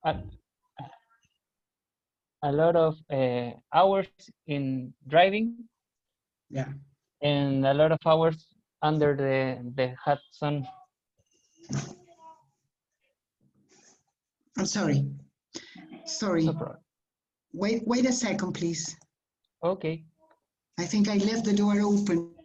a, a lot of hours in driving. Yeah. And a lot of hours under the hot sun. I'm sorry. Sorry. No problem. Wait a second, please. Okay. I think I left the door open.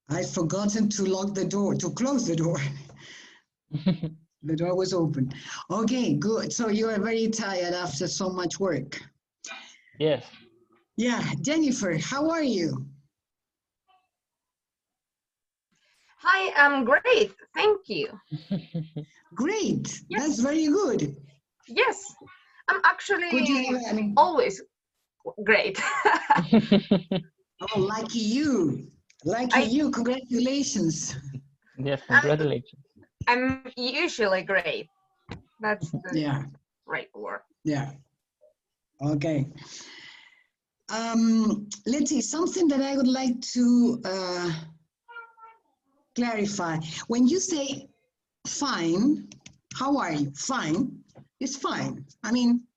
I'd forgotten to lock the door, to close the door. The door was open. Okay, good. So you are very tired after so much work. Yes. Yeah, Jennifer, how are you? Hi, I'm great. Thank you. Great. Yes. That's very good. Yes, I'm actually Could you have, always great. oh, lucky you. Lucky you. Congratulations. Yes, congratulations. I'm usually great. That's the Yeah. right word. Yeah. Okay. Let's see, something that I would like to clarify. When you say fine, how are you? Fine. It's fine. I mean,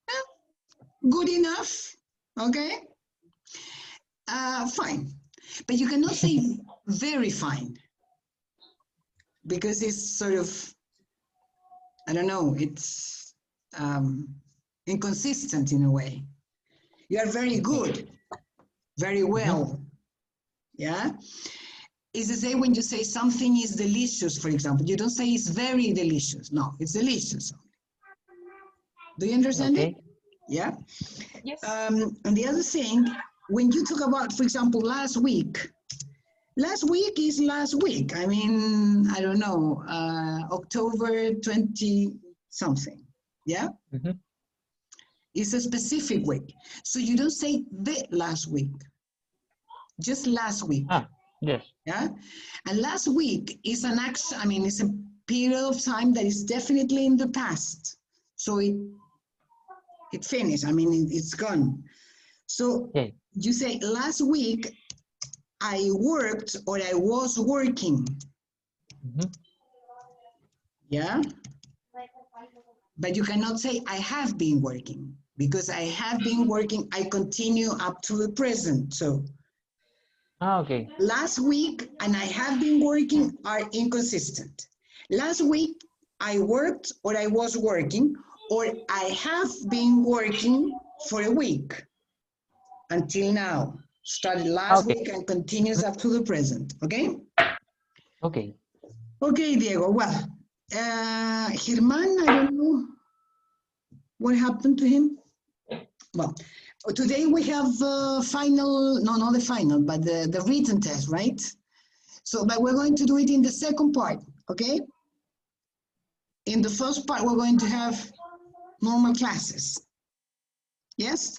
good enough. Okay. Fine. But you cannot say very fine, because it's sort of, I don't know, it's inconsistent in a way. You are very good, very well. Yeah. It's the same when you say something is delicious, for example. You don't say it's very delicious. No, it's delicious. Do you understand Okay. it? Yeah. Yes. And the other thing, when you talk about, for example, last week is last week. I mean, I don't know, October 20 something. Yeah. It's a specific week. So you don't say the last week, just last week. Ah, yes. Yeah. And last week is an action, I mean, it's a period of time that is definitely in the past. So it finished. I mean, it's gone. So Okay. you say last week I worked or I was working. Yeah. But you cannot say I have been working, because I have been working, I continue up to the present. So Okay. last week and I have been working are inconsistent. Last week I worked or I was working, or I have been working for a week until now. Started last week and continues up to the present. Okay? Okay. Okay, Diego. Well, Germán, I don't know what happened to him. Well, today we have final, no, not the final, but the written test, right? So, but we're going to do it in the second part, okay? In the first part, we're going to have normal classes. Yes?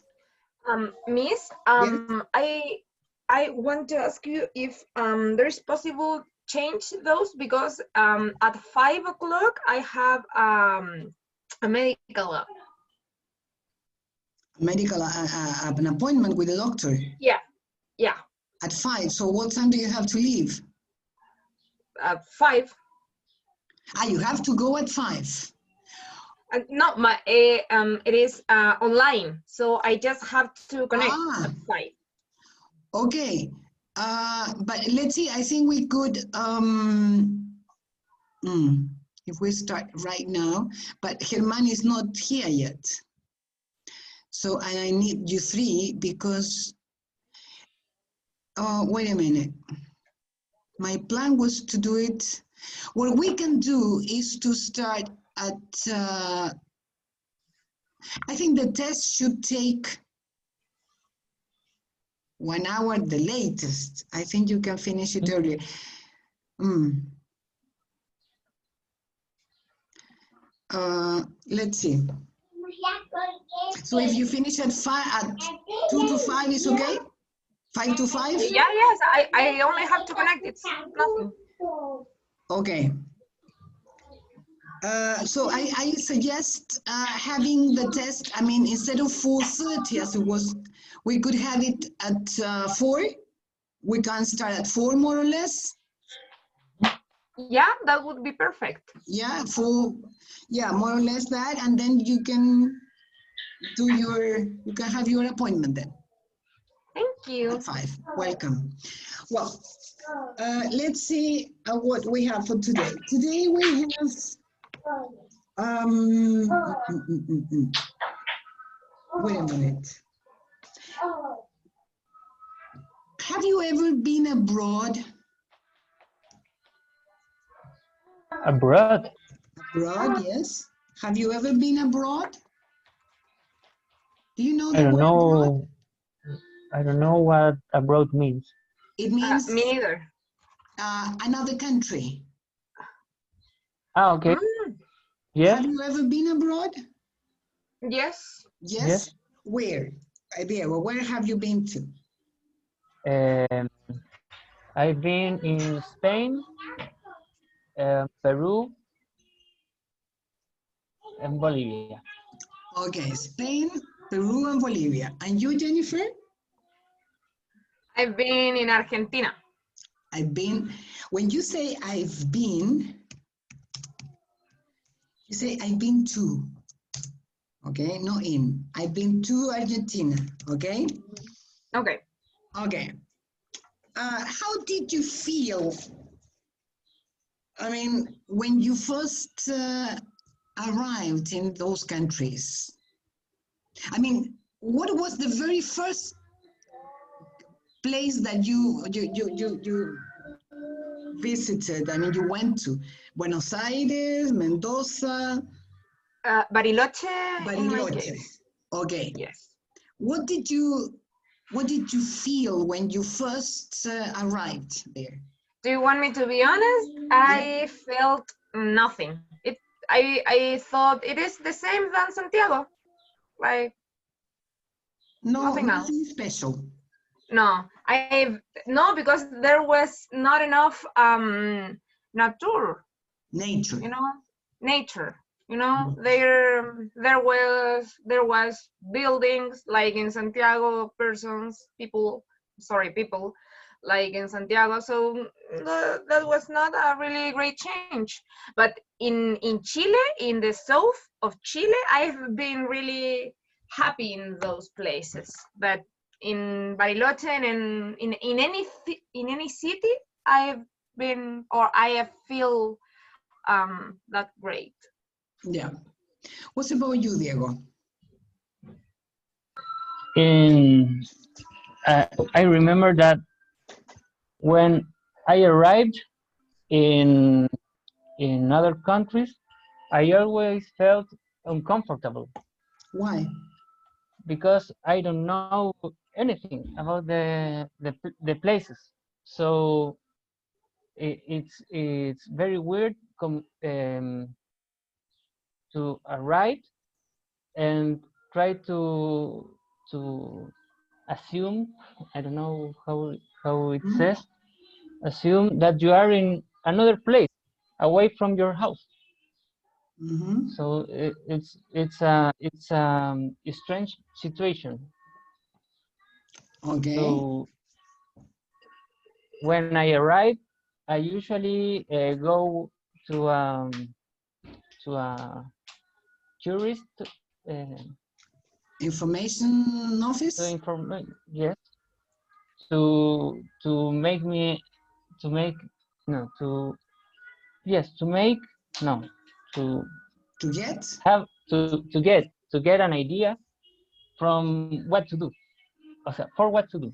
Miss, I want to ask you if there's possible change those, because at 5 o'clock I have a medical. An appointment with a doctor? Yeah, yeah. At 5, so what time do you have to leave? At 5. Ah, you have to go at 5. No, it is online, so I just have to connect at 5. Okay, but let's see, I think we could, if we start right now, but Germán is not here yet. So I need you 3 because, wait a minute. My plan was to do it. What we can do is to start at, I think the test should take 1 hour the latest. I think you can finish it earlier. Let's see. So if you finish at 2 to 5 is okay? 5 to 5? Yeah, yes, I only have to connect. It's nothing. Okay. So I suggest having the test, I mean, instead of 4:30 as it was, we could have it at 4. We can start at 4 more or less. Yeah, that would be perfect. Yeah, 4, yeah, more or less that. And then you can have your appointment then Thank you. at 5. Welcome. Well, let's see what we have for today. Today we have, wait a minute. Have you ever been abroad? Abroad? Abroad, yes. Have you ever been abroad? Do you know I the don't word abroad? know. I don't know what abroad means. It means Me neither. another country. Ah, okay. Yes. Have you ever been abroad? Yes. Yes. Yes. Where? Diego, where have you been to? I've been in Spain, Peru, and Bolivia. Okay, Spain, Peru, and Bolivia. And you, Jennifer? I've been in Argentina. I've been, when you say I've been, you say I've been to, okay, not in. I've been to Argentina, okay? Okay. Okay. How did you feel? I mean, when you first arrived in those countries? I mean, what was the very first place that you visited? I mean, you went to Buenos Aires, Mendoza, Bariloche, in my Bariloche. case. Okay. Yes. What did you feel when you first arrived there? Do you want me to be honest? I felt nothing. I thought it is the same than Santiago. Like nothing else. Nothing special. No, no, because there was not enough nature. Nature. You know, nature. You know, there was buildings like in Santiago, people like in Santiago. So that was not a really great change. But in Chile, in the south of Chile, I've been really happy in those places. But in Bariloche and in any city, I've been or I have feel that great. Yeah. What about you, Diego? I remember that when I arrived in other countries, I always felt uncomfortable Why? because I don't know anything about the places. So it's very weird to arrive and try to assume, I don't know how it says, assume that you are in another place away from your house. So it's a strange situation. Okay. So when I arrive, I usually go to a tourist Information office? yes, to make me to make no to yes to make no to get have to get an idea from what to do, for what to do.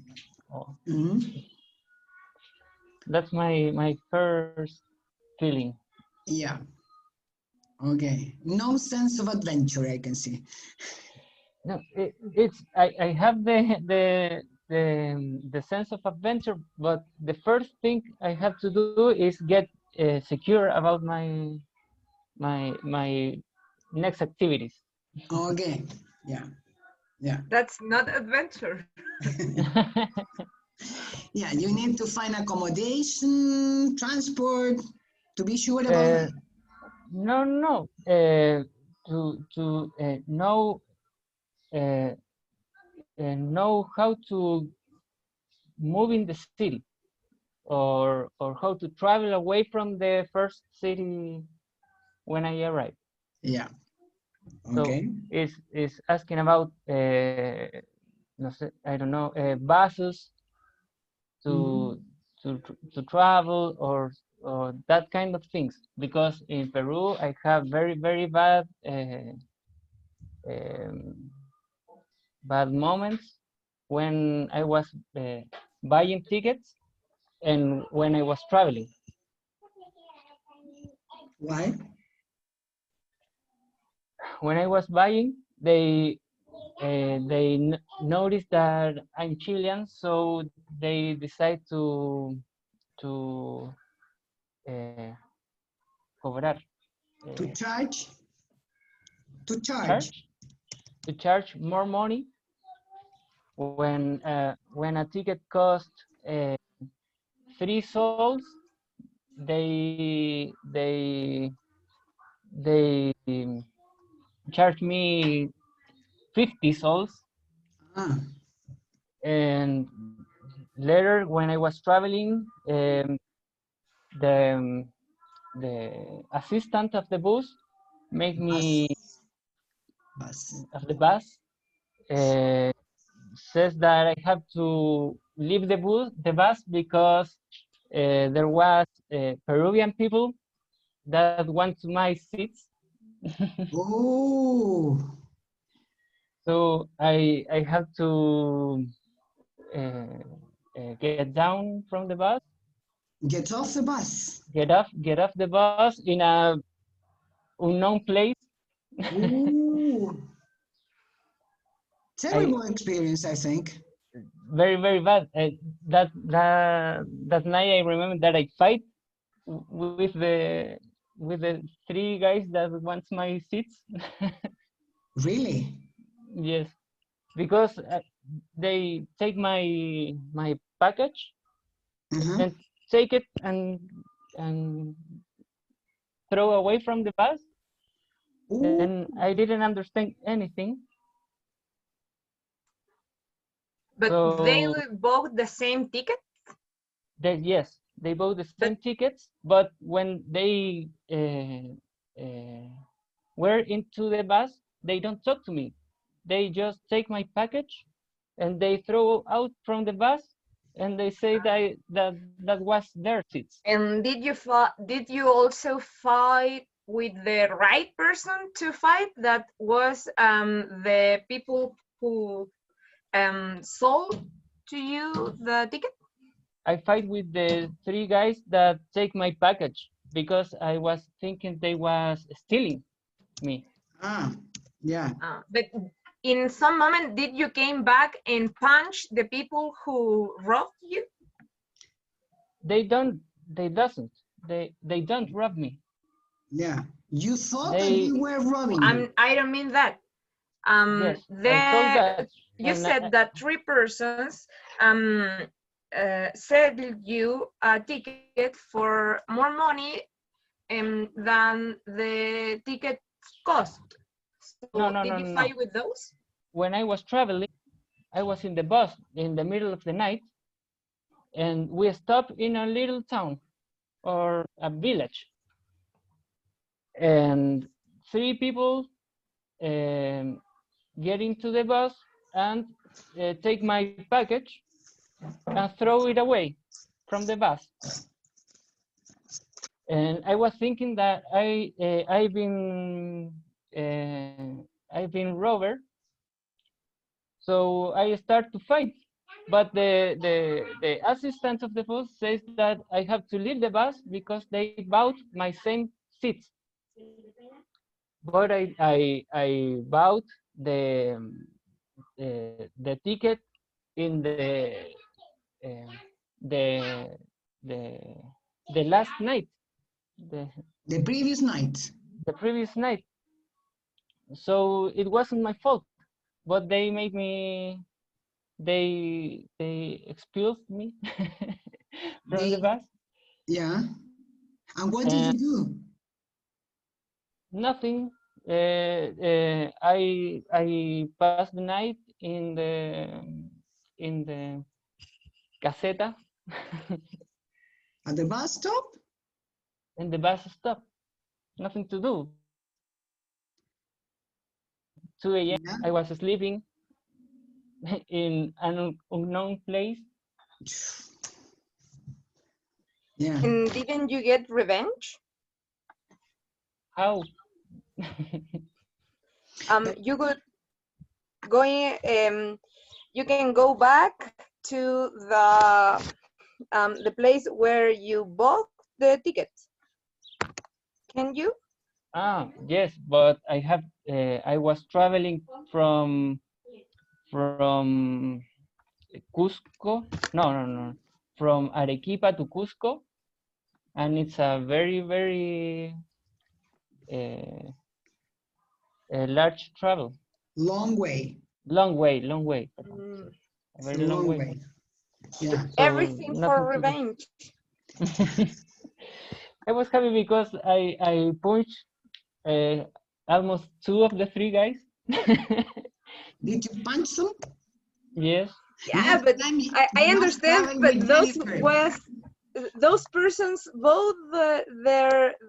That's my first feeling. Yeah. Okay. No sense of adventure, I can see. No, it's I have the sense of adventure, but the first thing I have to do is get secure about my next activities. Okay. Yeah. Yeah. That's not adventure. Yeah, you need to find accommodation, transport, to be sure about that. No. To know how to move in the city, or how to travel away from the first city when I arrived. Yeah. So Okay. is asking about no sé, I don't know, buses Mhm. to to travel, or that kind of things, because in Peru I have very bad um, bad moments when I was buying tickets and when I was traveling. Why? When I was buying, they noticed that I'm Chilean, so they decide to cobrar, To uh, charge? To charge. charge to charge more money when a ticket cost 3 sols. They charge me 50 sols, Ah, and later when I was traveling, the the assistant of the bus make me bus. Bus. of the bus uh, says that I have to leave the bus because there was Peruvian people that want my seats. Oh, So I have to get down from the bus, get off the bus. get off the bus in a unknown place. Ooh, I terrible experience, I think. very bad. That night I remember that I fight with the 3 guys that wants my seats. Really? Yes, because they take my package Uh-huh. and take it and throw away from the bus, Ooh, and I didn't understand anything. But they So bought the same ticket. yes, they bought the But same tickets, but when they were into the bus, they don't talk to me. They just take my package and they throw out from the bus, and they say that was their seats. and did you also fight with the right person to fight? That was the people who sold to you the ticket. I fight with the 3 guys that take my package because I was thinking they was stealing me. ah, yeah. But in some moment, did you came back and punch the people who robbed you? They don't. They doesn't. They don't rob me. Yeah. You thought that they They were robbing you. I don't mean that. Yes, I thought The that, you and said that 3 persons sold you a ticket for more money than the ticket cost. no, So no, did no, you no, no. fight with those? When I was traveling, I was in the bus in the middle of the night, and we stopped in a little town or a village, and 3 people um, get into the bus and take my package and throw it away from the bus. And I was thinking that I've been robbed, so I start to fight. But the assistant of the bus says that I have to leave the bus because they bought my same seats. But I bought the ticket in uh, the the the last night, the The previous night. the previous night. So it wasn't my fault. but they made me, they expelled me from the bus. Yeah. And what did you do? Nothing. I passed the night in the caseta At the bus stop? in the bus stop. Nothing to do. 2 a.m. Yeah. I was sleeping in an unknown place. Yeah. And didn't you get revenge? How? You could going you can go back to the place where you bought the ticket. Can you? Yes, but I was traveling from Cusco. No. From Arequipa to Cusco, and it's a very uh, a large travel. Long way. Long way. Mm. A It's a very long long way. way. Yeah. So Everything for nothing to do. revenge. I was happy because I punched almost 2 of the 3 guys. Did you punch them? Yes. Yeah, Next but time I you must understand, travel but with Jennifer. those persons bought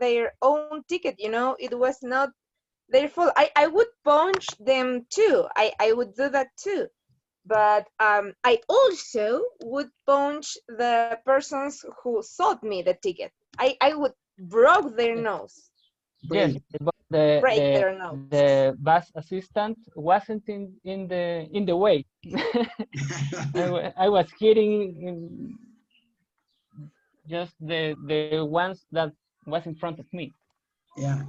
their own ticket, you know, it was not their fault. I would punch them too. I would do that too. But I also would punch the persons who sold me the ticket. I would broke their nose, Yes, Great. but break their nose. the bus assistant wasn't in the way. I was hitting just the ones that was in front of me. Yeah.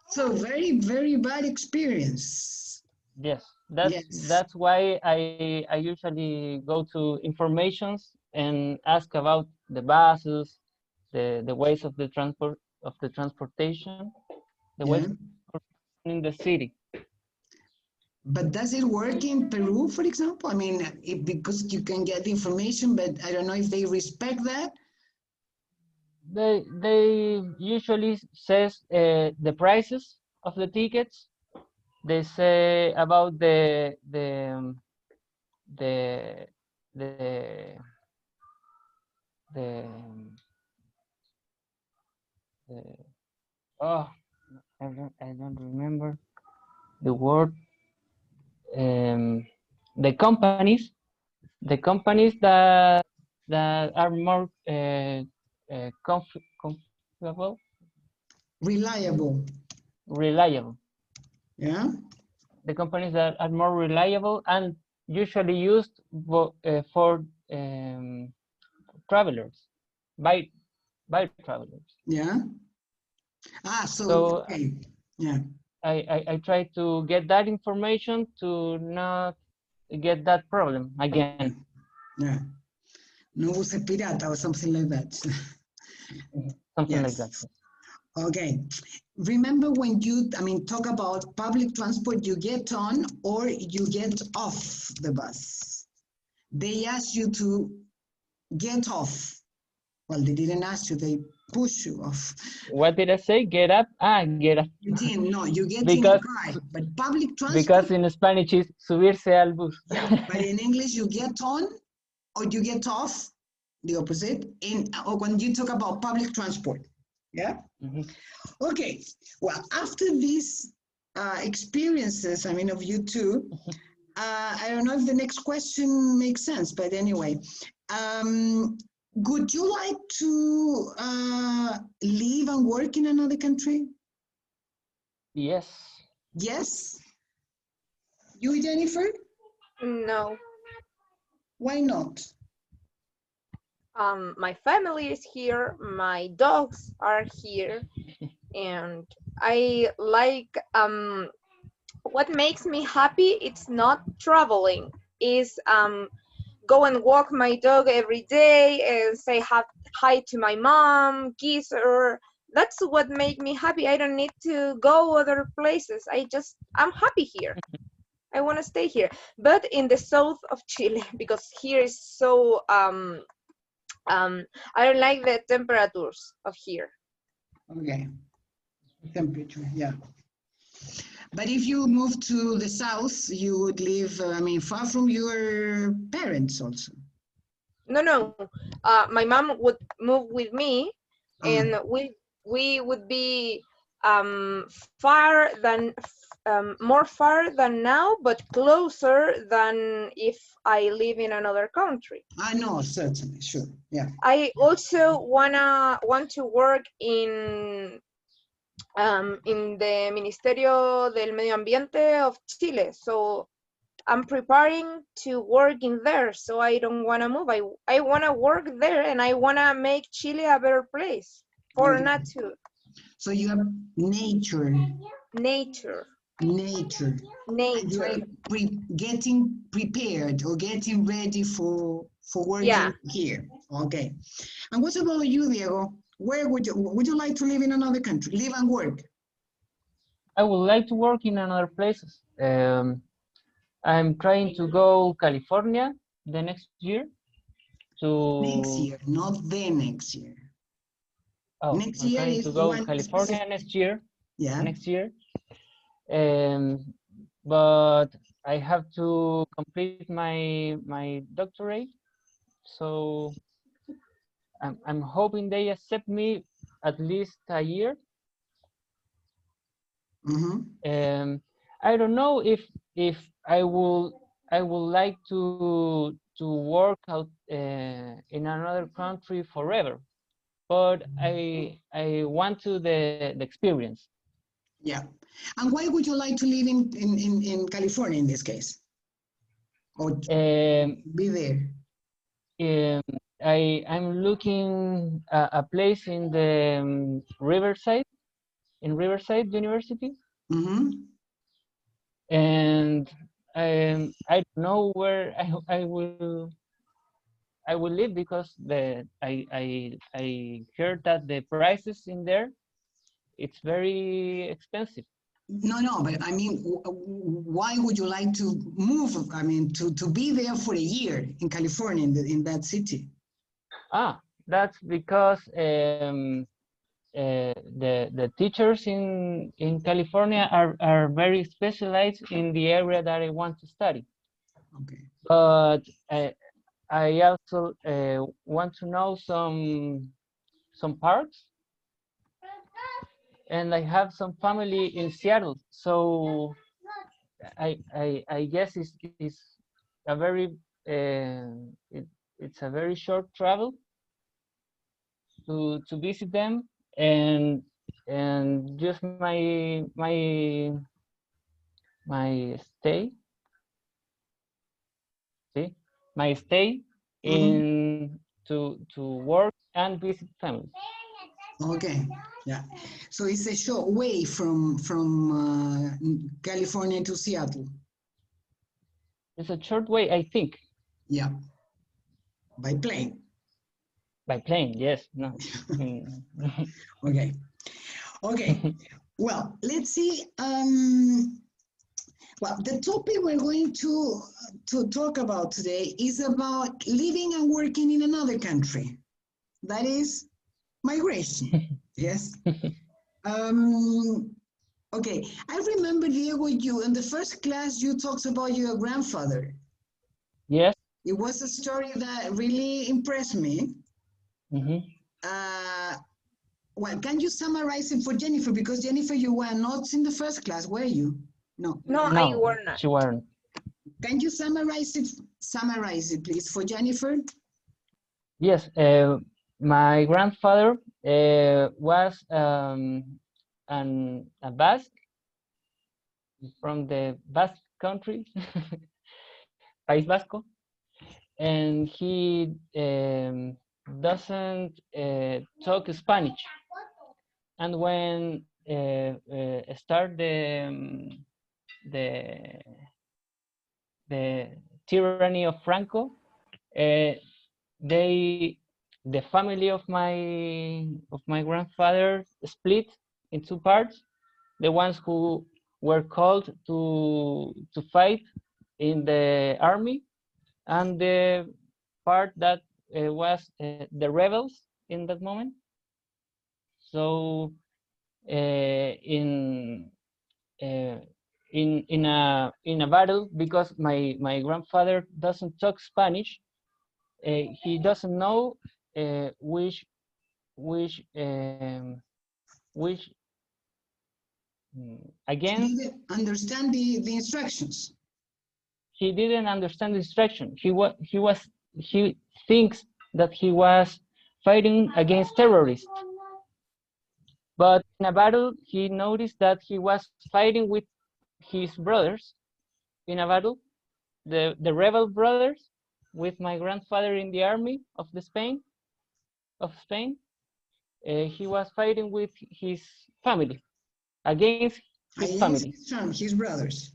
So very bad experience. Yes, Yes. that's why I usually go to informations and ask about the buses, the ways of the transportation, the ways Yeah. in the city. But does it work in Peru, for example? I mean, because you can get information, but I don't know if they respect that. They usually says the prices of the tickets. They say about the the the, the oh I don't remember the word. Um, the companies that are more comfortable, Reliable. reliable. Yeah. The companies that are more reliable and usually used for travelers, by travelers. Yeah. Ah, so So okay. Yeah. I try to get that information to not get that problem again. Yeah. No use pirata or something like that. Something like that. Yes. Okay. Remember when you, I mean, talk about public transport, you get on or you get off the bus. They ask you to get off. Well, they didn't ask you, they push you off. What did I say? Get up? Get up. You didn't, no, you get in a Because car. But public transport, because in Spanish is subirse al bus. but in English, you get on or you get off, the opposite, or when you talk about public transport. Yeah? Mhm. Okay, well, after these experiences, I mean, of you two, I don't know if the next question makes sense, but anyway, would you like to live and work in another country? Yes. Yes? You, Jennifer? No. Why not? My family is here, my dogs are here, and I like what makes me happy, it's not traveling, is go and walk my dog every day and say hi to my mom, kiss her. That's what makes me happy. I don't need to go other places. I'm happy here. I want to stay here, but in the south of Chile because here is so I don't like the temperatures of here. Okay. Temperature, yeah. But if you move to the south, you would live, I mean, far from your parents also. No. My mom would move with me, and we would be far than more far than now, but closer than if I live in another country. I know, certainly, sure, yeah. I also want to work in the Ministerio del Medio Ambiente of Chile. So I'm preparing to work in there. So I don't want to move. I want to work there, and I want to make Chile a better place for Okay. nature. So you have nature. Nature. Nature. And you are getting prepared or getting ready for working here. Okay. And what about you, Diego? Where would you like to live in another country? Live and work? I would like to work in another places. I'm trying to go California the next year. Next year, not the next year. Oh, next I'm year trying is to go one California specific. next year. Yeah. Next year. But I have to complete my doctorate, so I'm hoping they accept me at least a year. Mm-hmm. I don't know if I would like to work out in another country forever, but I want to the experience. Yeah. And why would you like to live in California in this case? Or be there? I'm looking a place in the Riverside University. Mm-hmm. And I don't know where I will live because I heard that the prices in there it's very expensive. No, but I mean, why would you like to move? I mean, to be there for a year in California, in that city? That's because the teachers in California are very specialized in the area that I want to study. Okay. But I also want to know some parks, and I have some family in Seattle, so I guess it's a very it's a very short travel to visit them, and just my stay see my stay in to work and visit family. Okay, yeah. So it's a short way from California to Seattle. It's a short way, I think. Yeah. By plane. By plane, yes. No. Okay. Okay. Well, let's see. Well, the topic we're going to talk about today is about living and working in another country. That is migration. Yes. Okay. I remember, Diego, you in the first class you talked about your grandfather. Yes. It was a story that really impressed me. Mm-hmm. Well, can you summarize it for Jennifer? Because Jennifer, you were not in the first class, were you? No. No, I were not. She weren't. Can you summarize it? Summarize it, please, for Jennifer. Yes. My grandfather was a Basque from the Basque country, País Vasco, and he doesn't talk Spanish. And when start the tyranny of Franco, the family of my grandfather split in two parts. The ones who were called to fight in the army, and the part that was the rebels in that moment. So in a battle, because my grandfather doesn't talk Spanish, he doesn't know which again. He didn't understand the instructions. He didn't understand the instruction. He thinks that he was fighting against terrorists. But in a battle, he noticed that he was fighting with his brothers in a battle, the rebel brothers, with my grandfather in the army of Spain. He was fighting with his family, against his family. His brothers.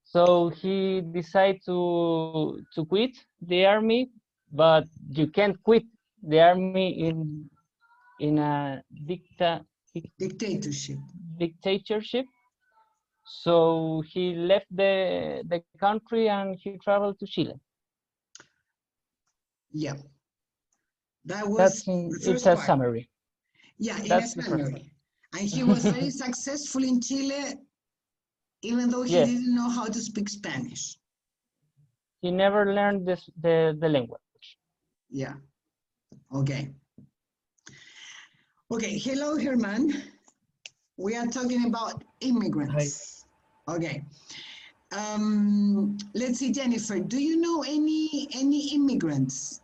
So he decided to quit the army, but you can't quit the army in a dictatorship. So he left the country and he traveled to Chile. Yeah, that's it's a summary. Yeah, in a summary. And he was very successful in Chile, even though he didn't know how to speak Spanish. He never learned the language. Yeah. Okay. Okay. Hello, Herman. We are talking about immigrants. Hi. Okay. Let's see, Jennifer. Do you know any immigrants?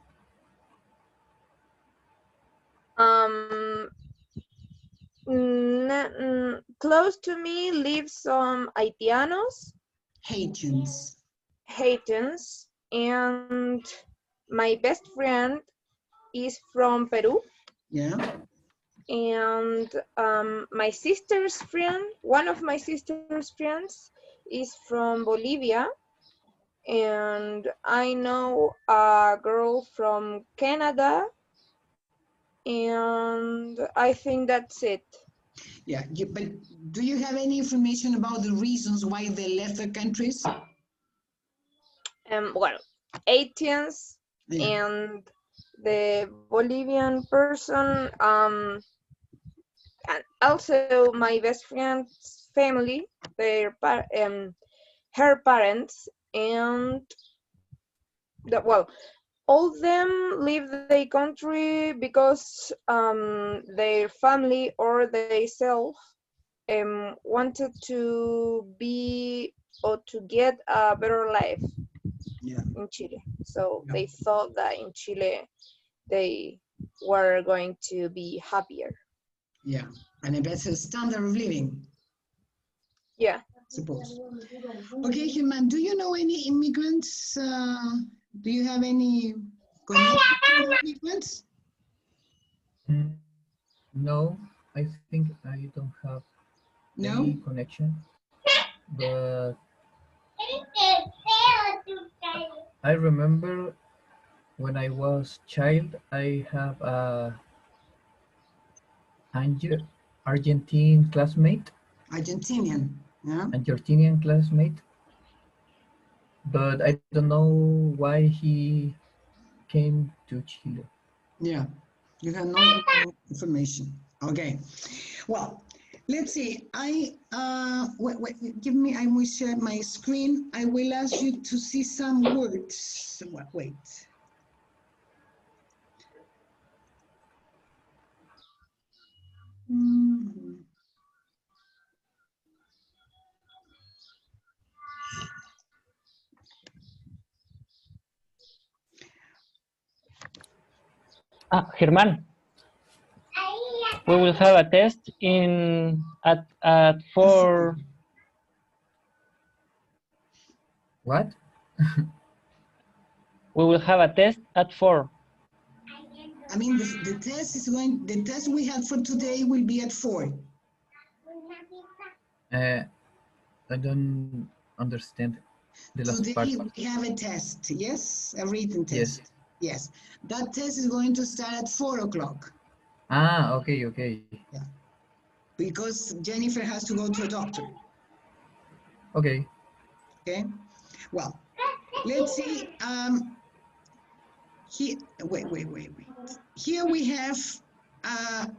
Close to me live some Haitians, and my best friend is from Peru. Yeah. And my sister's friend, one of my sister's friends, is from Bolivia. And I know a girl from Canada. And I think that's it. Yeah, but do you have any information about the reasons why they left their countries? Well, Haitians and the Bolivian person, and also my best friend's family, her parents, and all of them leave the country because their family or they self wanted to be or to get a better life in Chile. So they thought that in Chile they were going to be happier. Yeah, and a better standard of living. Yeah. Suppose. Okay, Human, do you know any immigrants? Do you have any connections with immigrants? No, I think I don't have any connection, but I remember when I was child, I have a Argentine classmate. Argentinian, yeah. Argentinian classmate, but I don't know why he came to Chile. Yeah, you have no information. Okay, well, let's see. Wait, give me. I will share my screen. I will ask you to see some words. Wait. Germán, we will have a test at 4. What? We will have a test at 4. I mean, the test we have for today will be at 4. I don't understand the last part. Today we have a test, yes? A written test. Yes. That test is going to start at 4 o'clock. Ah, okay. Yeah. Because Jennifer has to go to a doctor. Okay. Okay. Well, let's see. Here, wait. Here we have,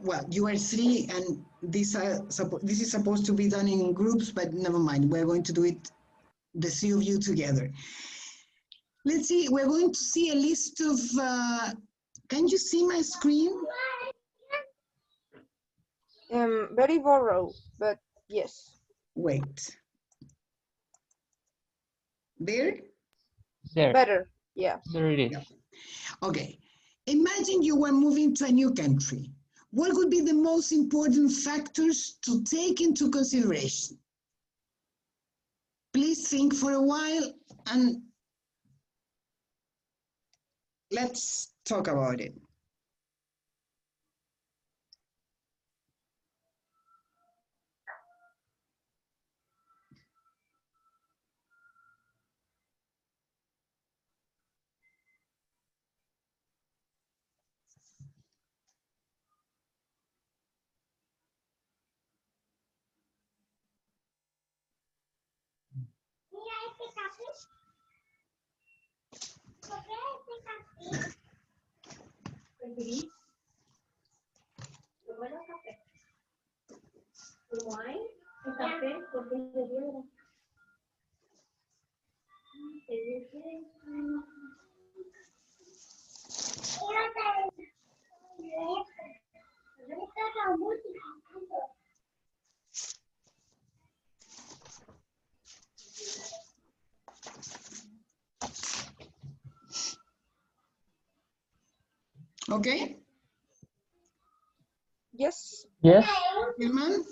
well, you are three, and this is supposed to be done in groups, but never mind. We're going to do it, the three of you together. Let's see. We're going to see a list of. Can you see my screen? Very borrow, but yes. Wait. There? There, Better, yeah. there it is. Yeah. Okay. Imagine you were moving to a new country. What would be the most important factors to take into consideration? Please think for a while and let's talk about it. Okay, Yes. Yes. German?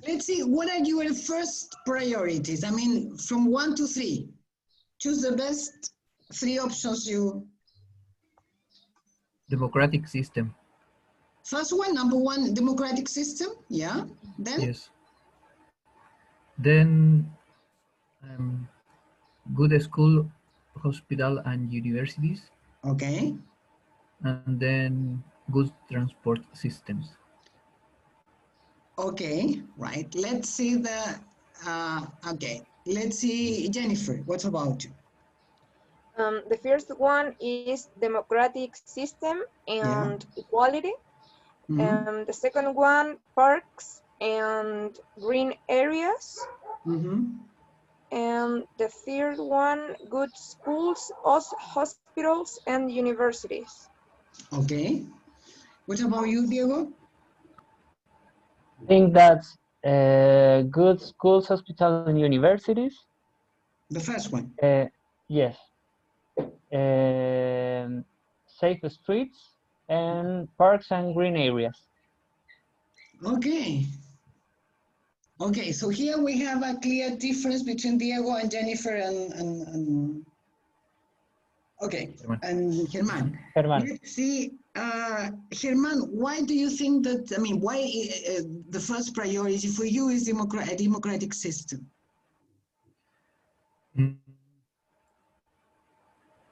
Let's see, what are your first priorities? I mean, from 1 to 3. Choose the best 3 options you. Democratic system. First one, number 1, democratic system. Yeah. Then? Yes. Then good school, hospital, and universities. Okay. And then good transport systems. Okay, right. Let's see the, okay. Let's see, Jennifer, what about you? The first one is democratic system and equality. Mm-hmm. The second one, parks and green areas. Mm-hmm. And the third one, good schools, hospitals, and universities. Okay. What about you, Diego? I think that's good schools, hospitals, and universities. The first one. Yes. Safe streets and parks and green areas. Okay. Okay, so here we have a clear difference between Diego and Jennifer and okay, German. and German. Germán. Let's see, German, why do you think that, I mean, why the first priority for you is a democratic system?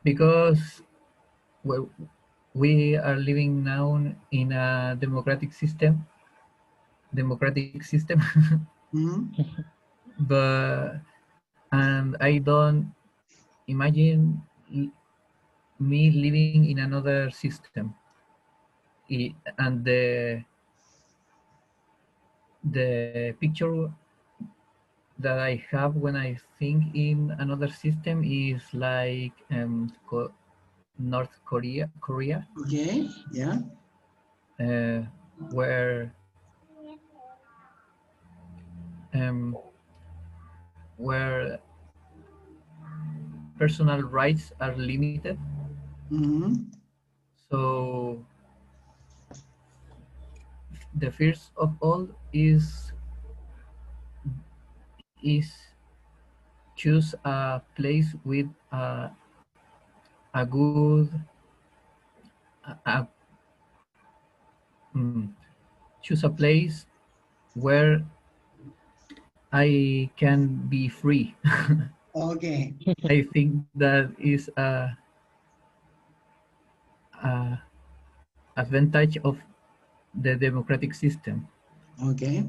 Because well, we are living now in a democratic system, Mm-hmm. but and I don't imagine me living in another system. And the picture that I have when I think in another system is like North Korea, Okay, yeah. uh, where um, where personal rights are limited. Mm-hmm. So the first of all is choose a place with a good a, mm, choose a place where I can be free. Okay, I think that is a advantage of the democratic system. okay.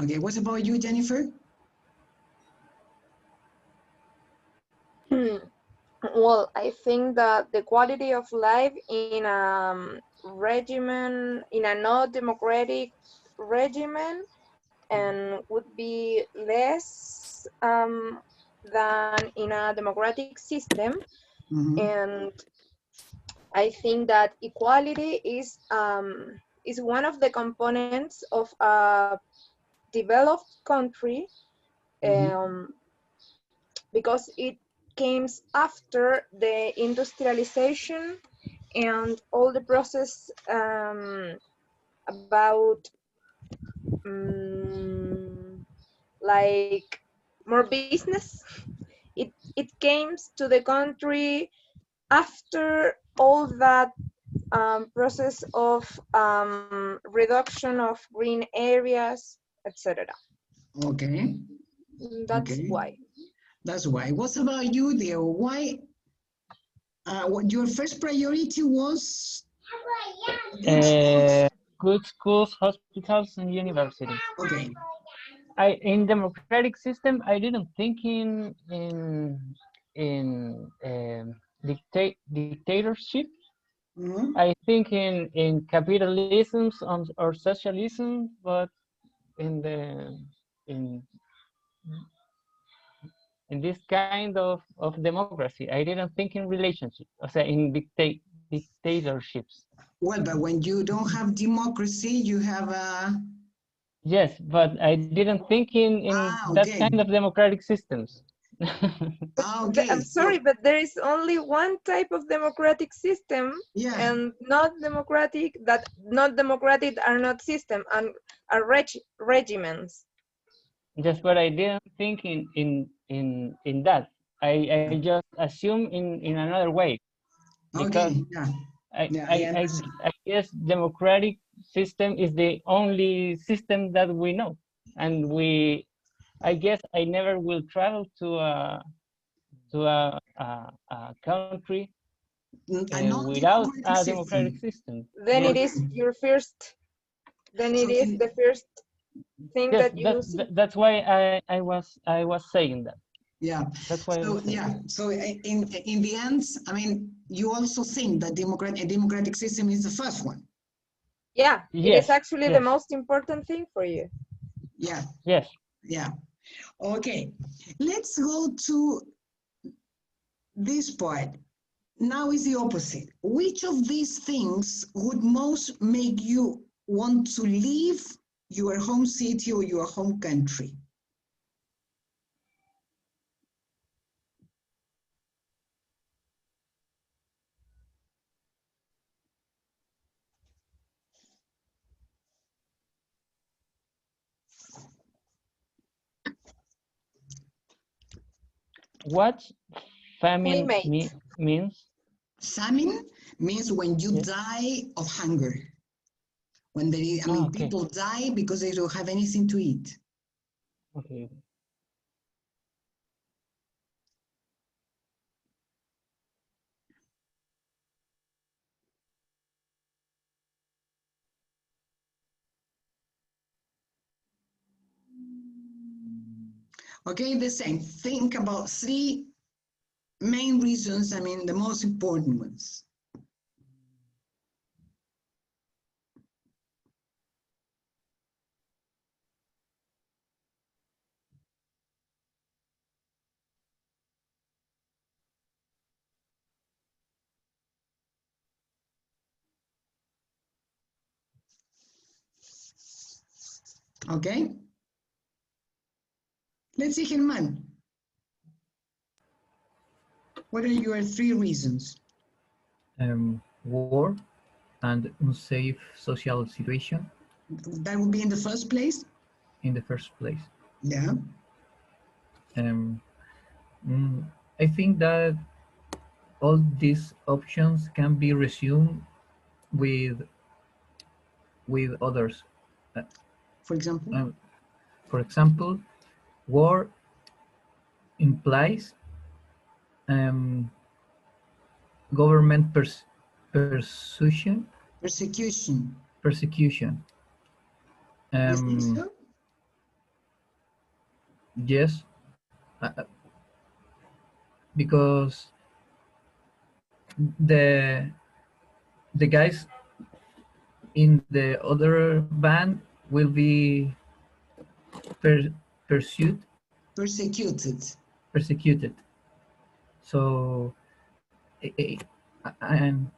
Okay, what about you, Jennifer? Well, I think that the quality of life in a regimen, in a not democratic regimen, and would be less than in a democratic system. Mhm. And I think that equality is one of the components of a developed country, Mhm. um, because it came after the industrialization and all the process about um, like more business. It came to the country after all that process of reduction of green areas, etc. Okay. That's Okay. why. That's why. What about you, Diego? Why? What your first priority was? Good schools. Good schools, hospitals, and universities. Okay. In democratic system, I didn't think in dictatorship. Mhm. I think in capitalism or socialism, but in the in in this kind of democracy, I didn't think in relationship, o sea, in dictatorships. Well, but when you don't have democracy, you have a. Yes, but I didn't think in that Okay. kind of democratic systems. Okay. I'm sorry, So but there is only one type of democratic system, yeah. and not democratic are not system and are regiments. Yes, but I didn't think in that. I just assume in another way because Okay. Yeah. I, Yeah. I I, I, understand. I guess democratic system is the only system that we know. And I guess I never will travel to a country A without non-democratic a democratic system. system. Then it Yes, Okay. is your first. Then So it is in the first thing yes, that you see. that's why I was saying that. yeah. That's why I So was saying. yeah. So in the end, I mean, you also think that a democratic system is the first one. Yeah, it is Yes, actually the yes, most important thing for you. Yeah. yes. Yeah. Okay. Let's go to this part. Now is the opposite. Which of these things would most make you want to leave your home city or your home country? What famine Climate. means? Famine means when you Yes. die of hunger. When there is, I Oh, mean, okay. people die because they don't have anything to eat. Okay. Okay, the same. Think about three main reasons, I mean, the most important ones. Okay? Let's see, Germán. What are your three reasons? War and unsafe social situation That would be in the first place? in the first place. Yeah. Um, mm, I think that all these options can be resumed with others. Uh, For example? um, for example, war implies um, government persecution. Persecution. Persecution. You think Um, so? yes, because the the guys in the other band will be per, pursued Persecuted. persecuted. So and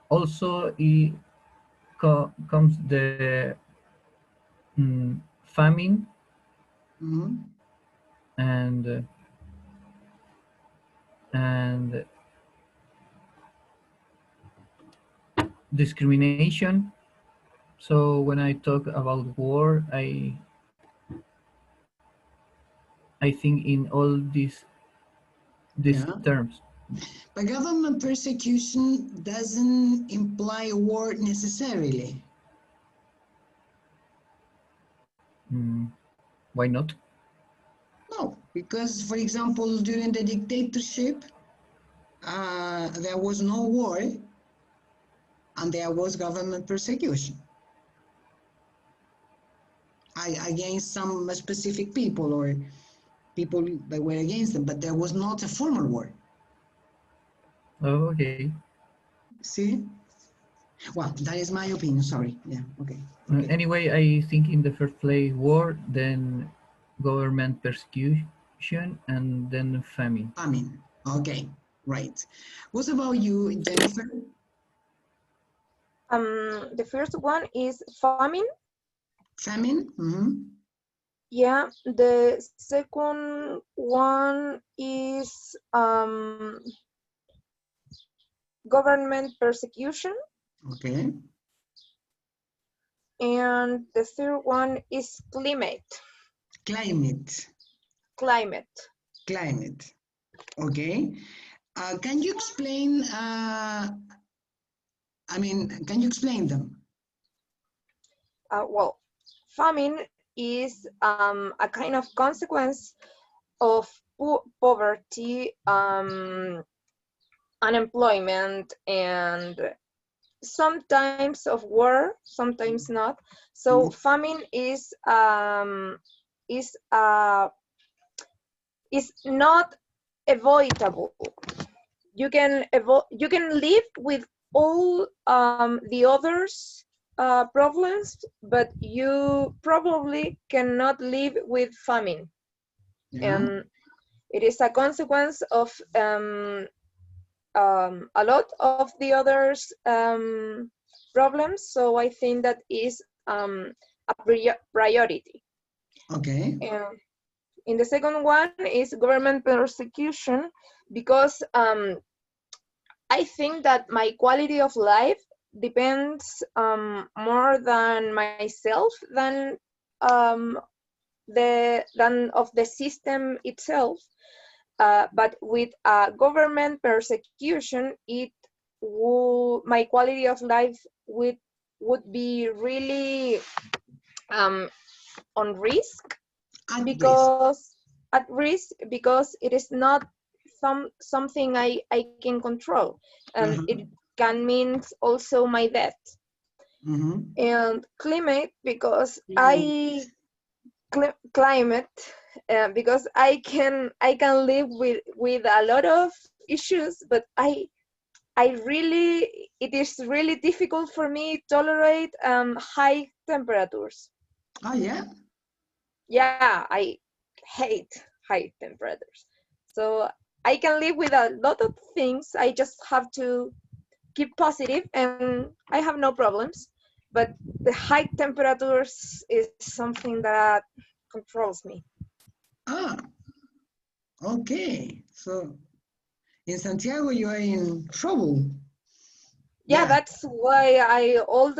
also it comes the famine Mhm. and and discrimination. So when I talk about war, I think in all these Yeah. terms. But government persecution doesn't imply war necessarily. Mm, why not? No, because, for example, during the dictatorship, there was no war and there was government persecution against some specific people or people that were against them, but there was not a formal war. Oh, okay. See? Well, that is my opinion. Sorry. Yeah. Okay. Forget it. Anyway, I think in the first place war, then government persecution, and then famine. Famine. Okay. Right. What about you, Jennifer? The first one is famine. Famine? Mm-hmm. Yeah, the second one is government persecution, Okay. and the third one is climate. Climate. Climate. Climate. Okay. Can you explain? Can you explain them? Well, famine is a kind of consequence of poverty, unemployment, and sometimes of war, sometimes not. So famine is not avoidable. You can live with all the others problems, but you probably cannot live with famine. Yeah. And it is a consequence of a lot of the others problems. So I think that is a priority. Okay. And in the second one is government persecution, because I think that my quality of life depends more than myself than of the system itself. But with government persecution, my quality of life would be really on risk, At risk. because it is not something I can control, and Uh-huh. it can mean also my death. Mm-hmm. And climate, because because I can live with a lot of issues, but it is really difficult for me to tolerate high temperatures. Oh, yeah. Yeah, I hate high temperatures. So I can live with a lot of things. I just have to keep positive and I have no problems. But the high temperatures is something that controls me. Ah, okay. So in Santiago, you are in trouble. Yeah, Yeah. that's why all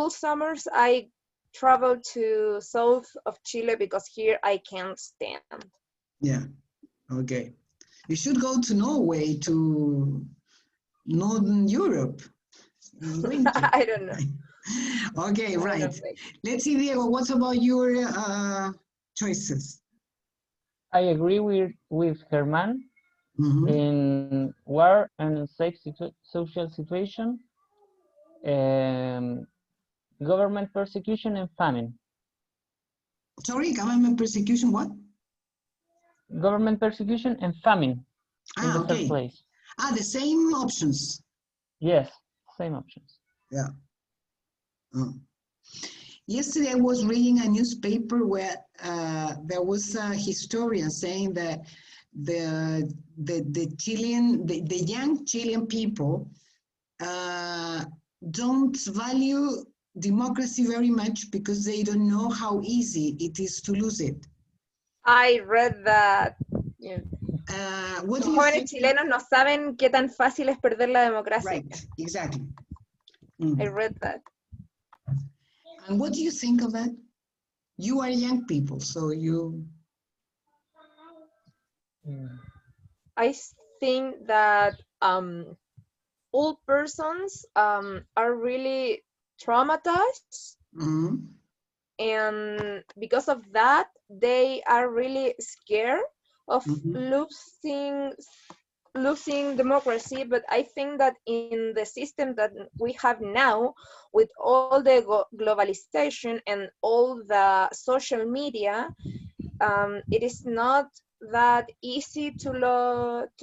summers I travel to south of Chile, because here I can't stand. Yeah. Okay. You should go to Norway, to Northern Europe in winter. I don't know. Okay, I right. don't think. Let's see, Diego, what about your choices? I agree with Herman. Mhm. In war and unsafe social situation, government persecution and famine. Sorry, government persecution, what? Government persecution and famine. in the third Okay. place. The same options. Yes, same options. Yeah. Oh. Yesterday I was reading a newspaper where there was a historian saying that the young Chilean people don't value democracy very much because they don't know how easy it is to lose it. I read that. Yeah. What Los do you jóvenes think? chilenos no saben qué tan fácil es perder la democracia. Right, exactly. I read that. And what do you think of that? You are young people, so you... I think that all persons are really traumatized, Mhm. and because of that, they are really scared of losing democracy. But I think that in the system that we have now, with all the globalization and all the social media, it is not that easy to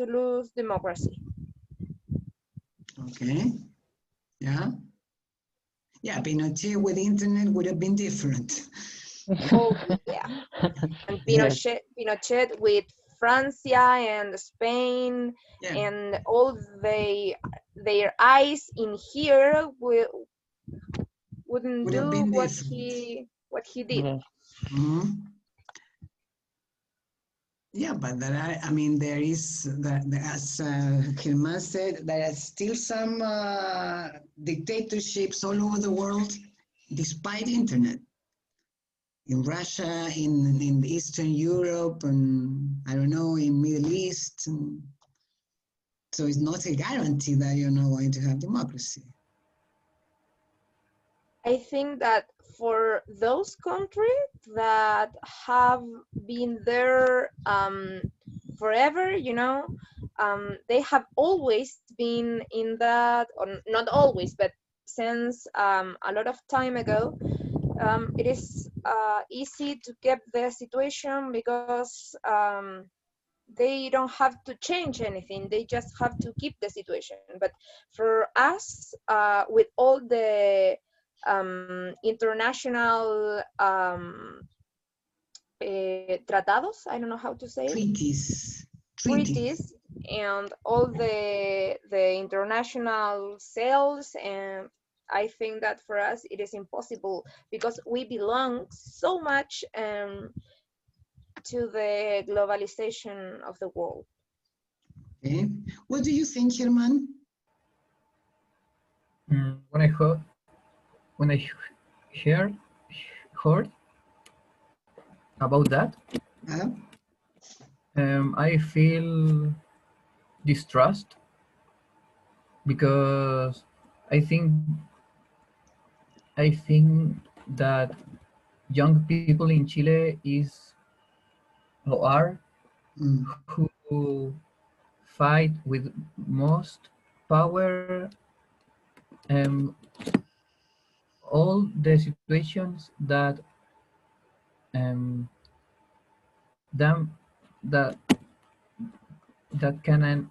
lose democracy. Okay, yeah. Yeah, Pinochet with the internet would have been different. Oh yeah, and Yes. Pinochet with Francia and Spain, Yeah. and all their eyes in here wouldn't Would have do been what different. he did. Yes. Mhm. Yeah, but I mean, there is, as Germán said, there are still some dictatorships all over the world, despite internet. In Russia, in Eastern Europe, and I don't know, in Middle East. So it's not a guarantee that you're not going to have democracy. I think that for those countries that have been there forever, they have always been in that, or not always, but since a lot of time ago. It is easy to get the situation because they don't have to change anything. They just have to keep the situation. But for us, with all the international tratados, I don't know how to say it, Treaties. treaties, and all the international sales, and I think that for us it is impossible because we belong so much to the globalization of the world. Okay. What do you think, Germán? When I heard about that, Huh? I feel distrust because I think I think that young people in Chile are Mm. who fight with most power all the situations um, them that that can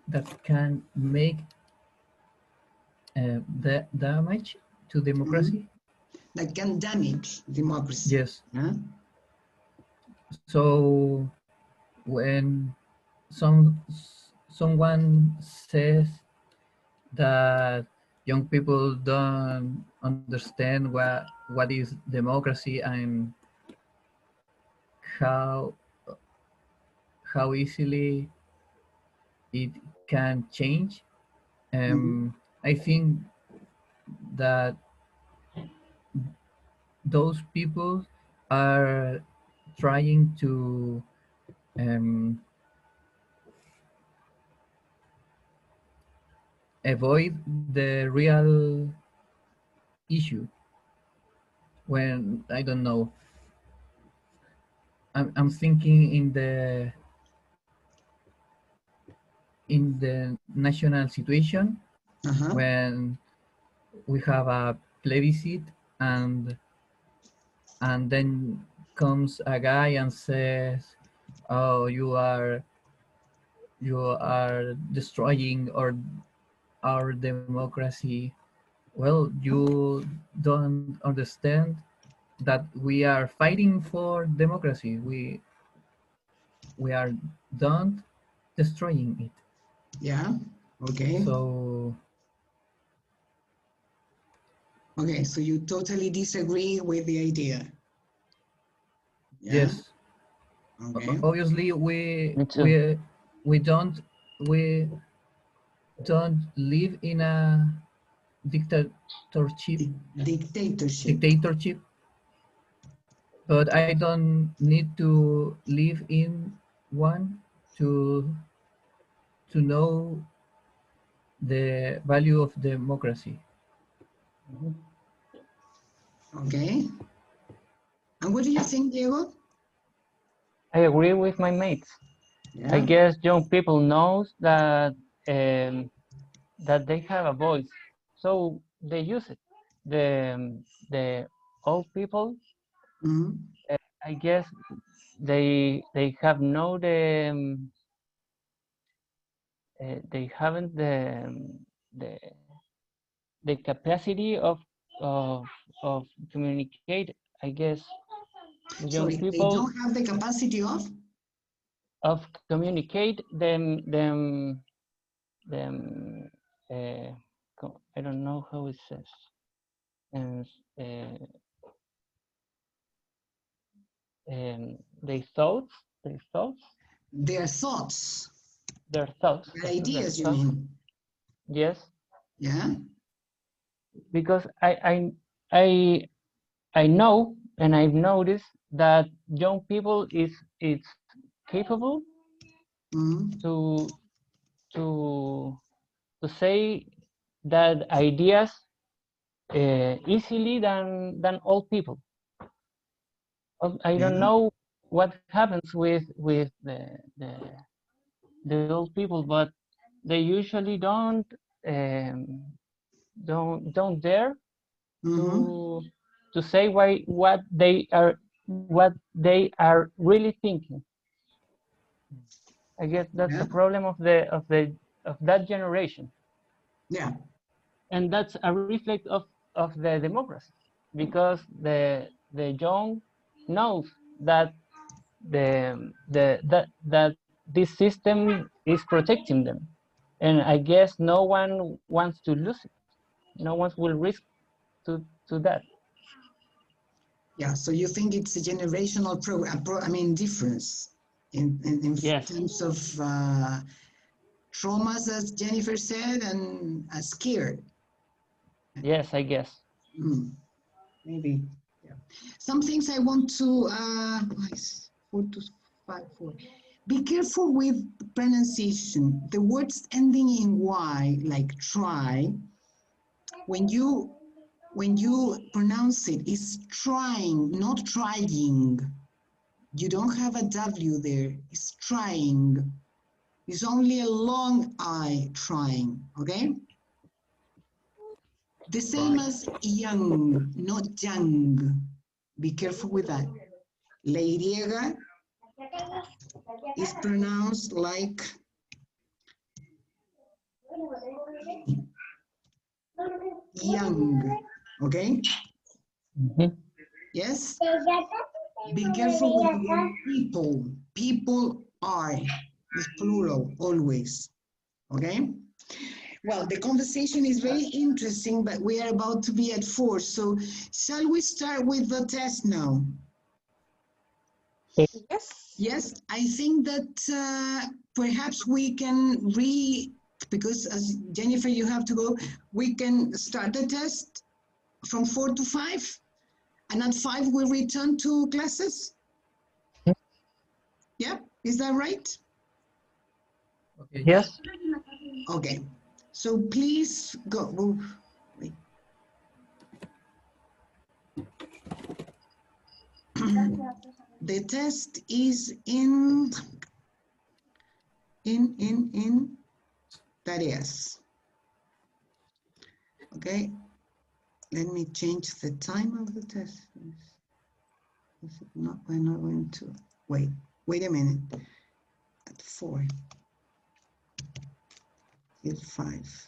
that can make the damage to democracy. That can damage democracy. Yes. Huh? So when someone says that young people don't understand what is democracy and how how easily it can change. I think that those people are trying to um, avoid the real issue. When I don't know, I'm thinking in the national situation Uh-huh. when we have a plebiscite and then comes a guy and says, "Oh, you are you are destroying our democracy. Well, you don't understand that we are fighting for democracy. We are done destroying it. Yeah, okay. So Okay, so you totally disagree with the idea. Yeah, yes, okay. obviously Me too. we don't we don't live in a dictatorship Dictatorship. but I don't need to live in one to know the value of democracy. Mhm. Okay. And what do you think, Diego? I agree with my mates. I Yeah. guess young people knows that they have a voice, so they use it. The old people, Mhm. I guess they have no they haven't the the capacity of of communicate. I guess the young Sorry, they people don't have the capacity of? of communicate them uh, I don't know how it says. And uh, they thoughts, their thoughts, Their thoughts, their thoughts, their ideas, you thoughts. mean? Yes, Yeah. because I know and I've noticed that young people is it's capable Mhm. to to to say that ideas easily than old people. I don't Yeah. know what happens with the old people, but they usually um, don't dare Mhm. to to say what they are really thinking. I guess that's Yeah. a problem of that generation, Yeah. and that's a reflex of the democracy, because the young knows that that this system is protecting them, and I guess no one wants to lose it. No one will risk to that. Yeah. So you think it's a generational I mean, difference in Yes, terms of traumas, as Jennifer said, and scared. yes, I guess. Mm, maybe. Yeah. Some things I want to 4 to 5 4. Be careful with pronunciation. The words ending in y, like try, when you pronounce it, it's trying, not trying. You don't have a W there. It's trying. It's only a long I, trying. Okay? The same Right. as young, not young. Be careful with that. La Y is pronounced like young. Okay? Mhm. Yes? Be careful with the word people. People are. It's plural always. Okay? Well, the conversation is very interesting, but we are about to be at 4. So shall we start with the test now? Yes. Yes, I think that perhaps we can because as Jennifer, you have to go, we can start the test from 4 to 5, and at 5 we return to classes. Yeah, is that right? Okay. Yes. Okay, so please go. Oh, wait. The test is in tareas. Okay, let me change the time of the test. No, we're not going to wait. Wait a minute. At 4. Hit 5.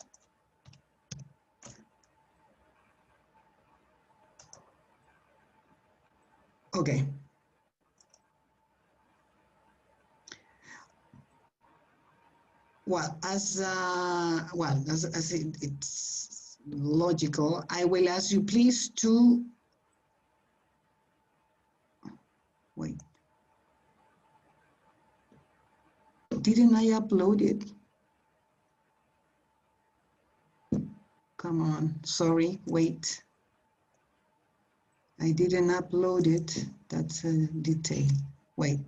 Okay. Well, as it's logical, I will ask you please to wait. Didn't I upload it? Come on, sorry, wait. I didn't upload it. That's a detail. Wait.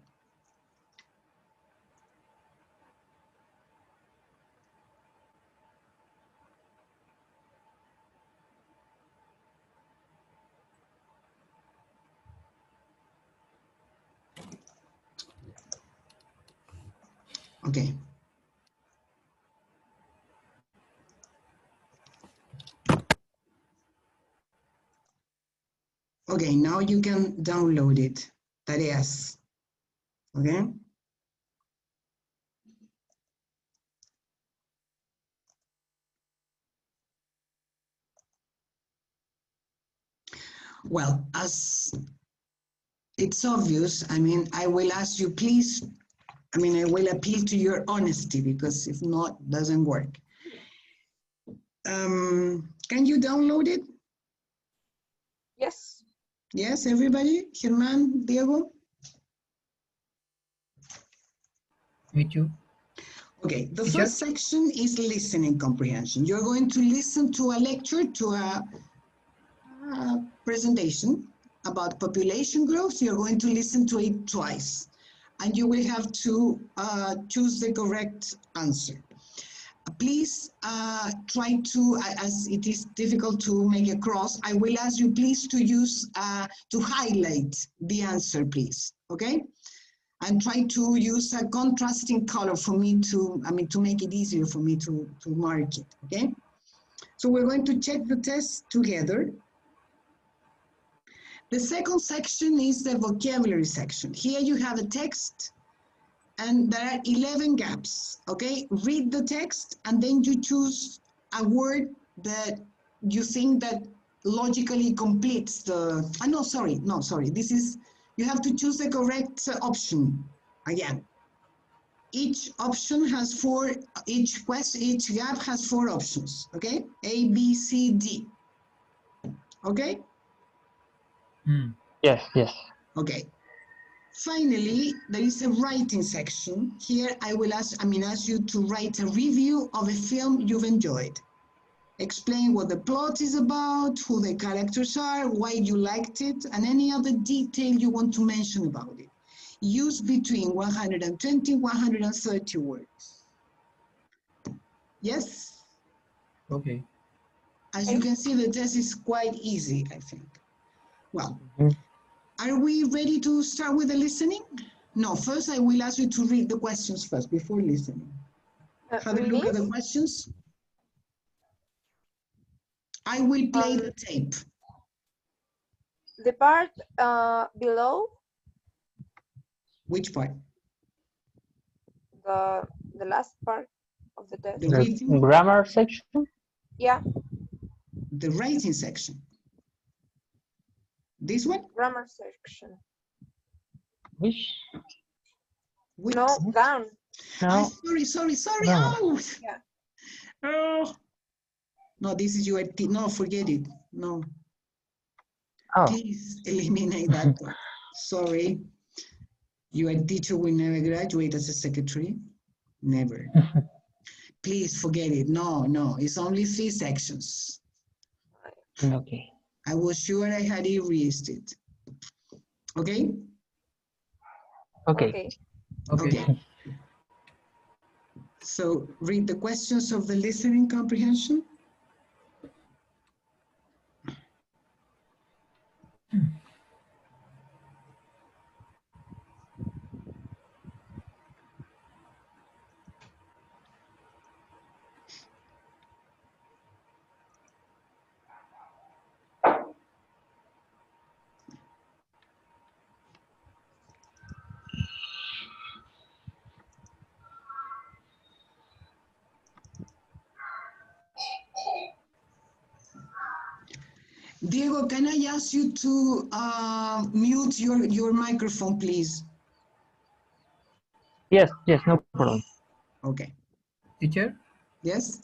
Okay. Okay, now you can download it. Tareas. Okay. Well, as it's obvious, I mean, I will ask you, please, I will appeal to your honesty because if not, it doesn't work. Can you download it? Yes. Yes, everybody? Germán, Diego? Me too. Okay, the Teacher? first section is listening comprehension. You're going to listen to a lecture, to a presentation about population growth. You're going to listen to it twice, and you will have to choose the correct answer. Please try to, as it is difficult to make a cross, I will ask you please to use, to highlight the answer, please, okay? And try to use a contrasting color for me to, to make it easier for me to mark it, okay? So we're going to check the test together. The second section is the vocabulary section. Here you have a text and there are 11 gaps, okay? Read the text and then you choose a word that you think that logically completes the, no, sorry. This is, you have to choose the correct option again. Each option has each gap has 4 options, okay? A, B, C, D, okay? Yes, yes. Okay. Finally, there is a writing section. Here I will ask you to write a review of a film you've enjoyed. Explain what the plot is about, who the characters are, why you liked it, and any other detail you want to mention about it. Use between 120 and 130 words. Yes? Okay. As you can see, the test is quite easy, I think. Well, are we ready to start with the listening? No, first I will ask you to read the questions first before listening. Have a look at the questions. I will play the tape. The part below. Which part? The last part of the test. The reading? Grammar section? Yeah. The writing section. This one? Grammar section. Which? No, down. No. Sorry. No. Oh. Yeah. Oh. No, this is your, no, forget it. No. Oh. Please eliminate that part. Sorry. Your teacher will never graduate as a secretary. Never. Please forget it. No, it's only 3 sections. Okay. I was sure I had erased it. Okay? Okay. Okay. So read the questions of the listening comprehension. Diego, can I ask you to mute your microphone, please? Yes, no problem. Okay. Teacher, Yes?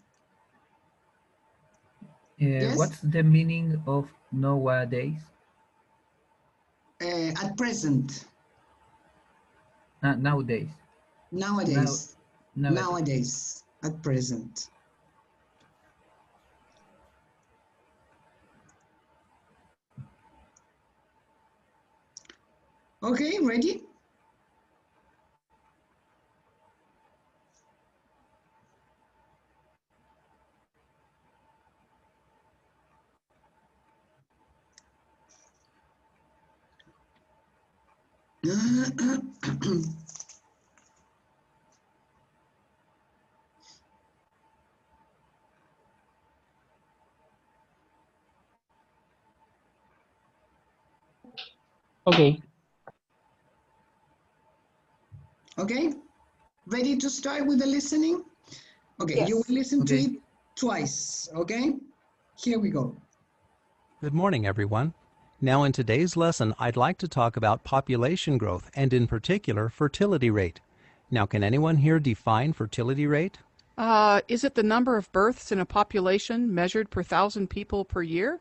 Yes? what's the meaning of nowadays? At present. Nowadays. Nowadays. Nowadays. Nowadays. At present. Okay, ready? Okay. Okay, ready to start with the listening? Okay, you will Yes. listen to Okay. it twice, okay? Here we go. Good morning, everyone. Now in today's lesson, I'd like to talk about population growth and in particular fertility rate. Now, can anyone here define fertility rate? Is it the number of births in a population measured per 1,000 people per year?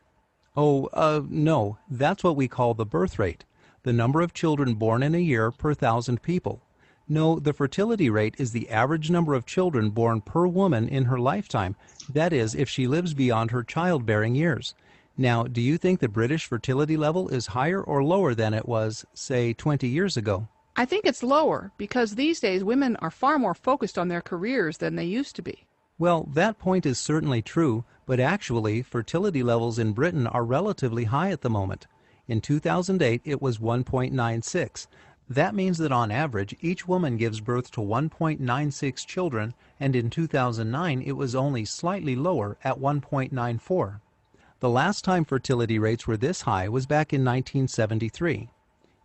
No, that's what we call the birth rate, the number of children born in a year per 1,000 people. No, the fertility rate is the average number of children born per woman in her lifetime, that is, if she lives beyond her childbearing years. Now, do you think the British fertility level is higher or lower than it was, say, 20 years ago? I think it's lower because these days women are far more focused on their careers than they used to be. Well, that point is certainly true, but actually, fertility levels in Britain are relatively high at the moment. In 2008, it was 1.96. That means that on average, each woman gives birth to 1.96 children, and in 2009, it was only slightly lower at 1.94. The last time fertility rates were this high was back in 1973.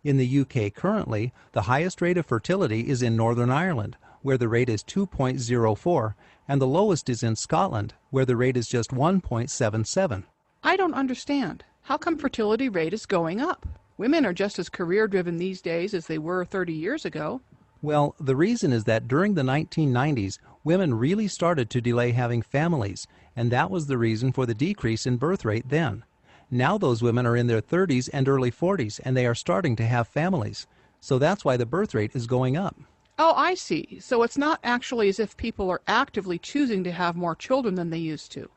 In the UK currently, the highest rate of fertility is in Northern Ireland, where the rate is 2.04, and the lowest is in Scotland, where the rate is just 1.77. I don't understand. How come fertility rate is going up? Women are just as career-driven these days as they were 30 years ago. Well, the reason is that during the 1990s, women really started to delay having families, and that was the reason for the decrease in birth rate then. Now those women are in their 30s and early 40s, and they are starting to have families. So that's why the birth rate is going up. Oh, I see. So it's not actually as if people are actively choosing to have more children than they used to.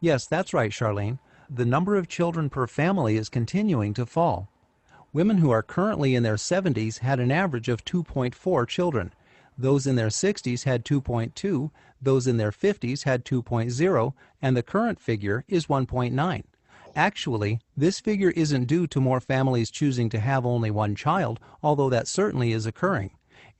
Yes, that's right, Charlene. The number of children per family is continuing to fall. Women who are currently in their 70s had an average of 2.4 children. Those in their 60s had 2.2, those in their 50s had 2.0, and the current figure is 1.9. Actually, this figure isn't due to more families choosing to have only one child, although that certainly is occurring.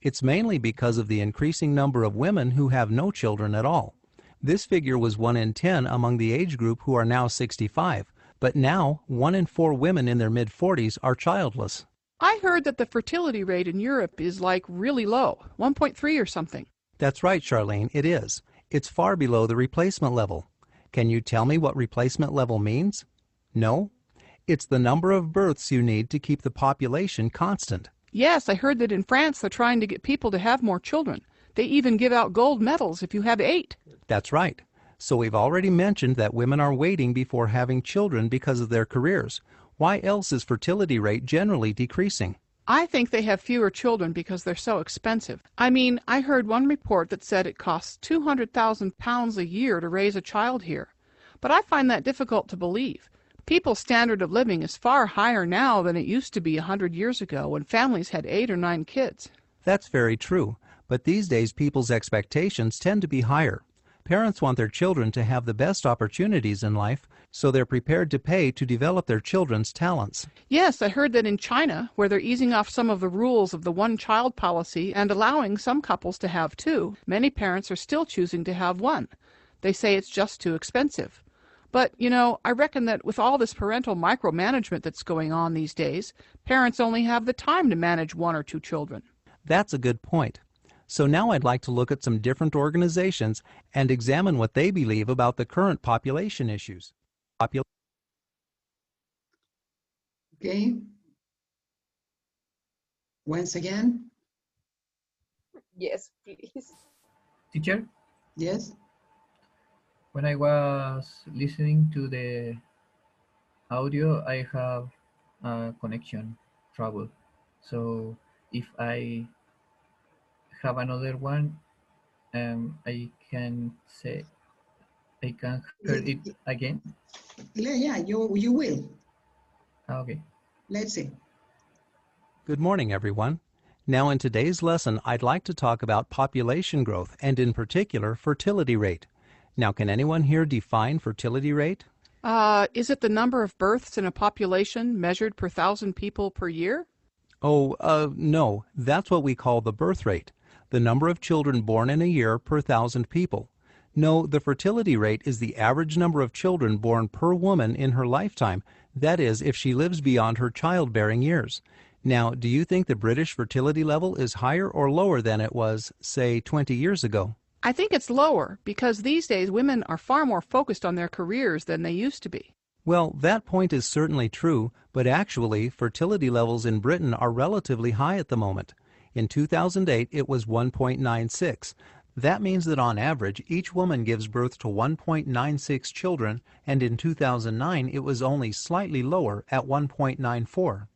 It's mainly because of the increasing number of women who have no children at all. This figure was 1 in 10 among the age group who are now 65, but now 1 in 4 women in their mid-40s are childless. I heard that the fertility rate in Europe is like really low, 1.3 or something. That's right, Charlene, it is. It's far below the replacement level. Can you tell me what replacement level means? No? It's the number of births you need to keep the population constant. Yes, I heard that in France they're trying to get people to have more children. They even give out gold medals if you have 8. That's right. So we've already mentioned that women are waiting before having children because of their careers. Why else is fertility rate generally decreasing? I think they have fewer children because they're so expensive. I mean, I heard one report that said it costs £200,000 a year to raise a child here. But I find that difficult to believe. People's standard of living is far higher now than it used to be 100 years ago when families had 8 or 9 kids. That's very true, but these days people's expectations tend to be higher. Parents want their children to have the best opportunities in life, so they're prepared to pay to develop their children's talents. Yes, I heard that in China, where they're easing off some of the rules of the one-child policy and allowing some couples to have 2, many parents are still choosing to have 1. They say it's just too expensive. But, you know, I reckon that with all this parental micromanagement that's going on these days, parents only have the time to manage 1 or 2 children. That's a good point. So now I'd like to look at some different organizations and examine what they believe about the current population issues. Okay. Once again, Yes, please. Teacher, yes. when I was listening to the audio, I have connection trouble. So if I have another one, I can hear it again. Yeah, you will. Okay. Let's see. Good morning, everyone. Now in today's lesson, I'd like to talk about population growth and in particular fertility rate. Now, can anyone here define fertility rate? Is it the number of births in a population measured per 1,000 people per year? No, that's what we call the birth rate, the number of children born in a year per 1,000 people. No, the fertility rate is the average number of children born per woman in her lifetime, that is, if she lives beyond her childbearing years. Now, do you think the British fertility level is higher or lower than it was, say, 20 years ago? I think it's lower because these days women are far more focused on their careers than they used to be. Well, that point is certainly true, but actually, fertility levels in Britain are relatively high at the moment. In 2008, it was 1.96. That means that on average, each woman gives birth to 1.96 children, and in 2009, it was only slightly lower at 1.94.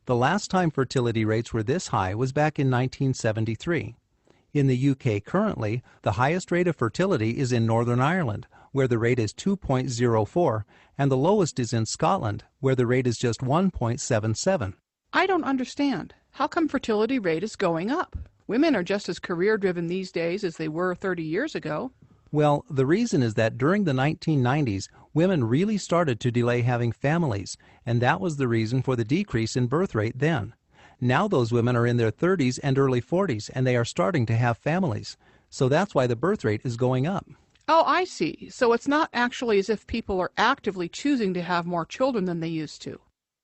The last time fertility rates were this high was back in 1973. In the UK currently, the highest rate of fertility is in Northern Ireland, where the rate is 2.04, and the lowest is in Scotland, where the rate is just 1.77. I don't understand. How come fertility rate is going up? Women are just as career-driven these days as they were 30 years ago. Well, the reason is that during the 1990s, women really started to delay having families, and that was the reason for the decrease in birth rate then. Now those women are in their 30s and early 40s, and they are starting to have families. So that's why the birth rate is going up. Oh, I see. So it's not actually as if people are actively choosing to have more children than they used to.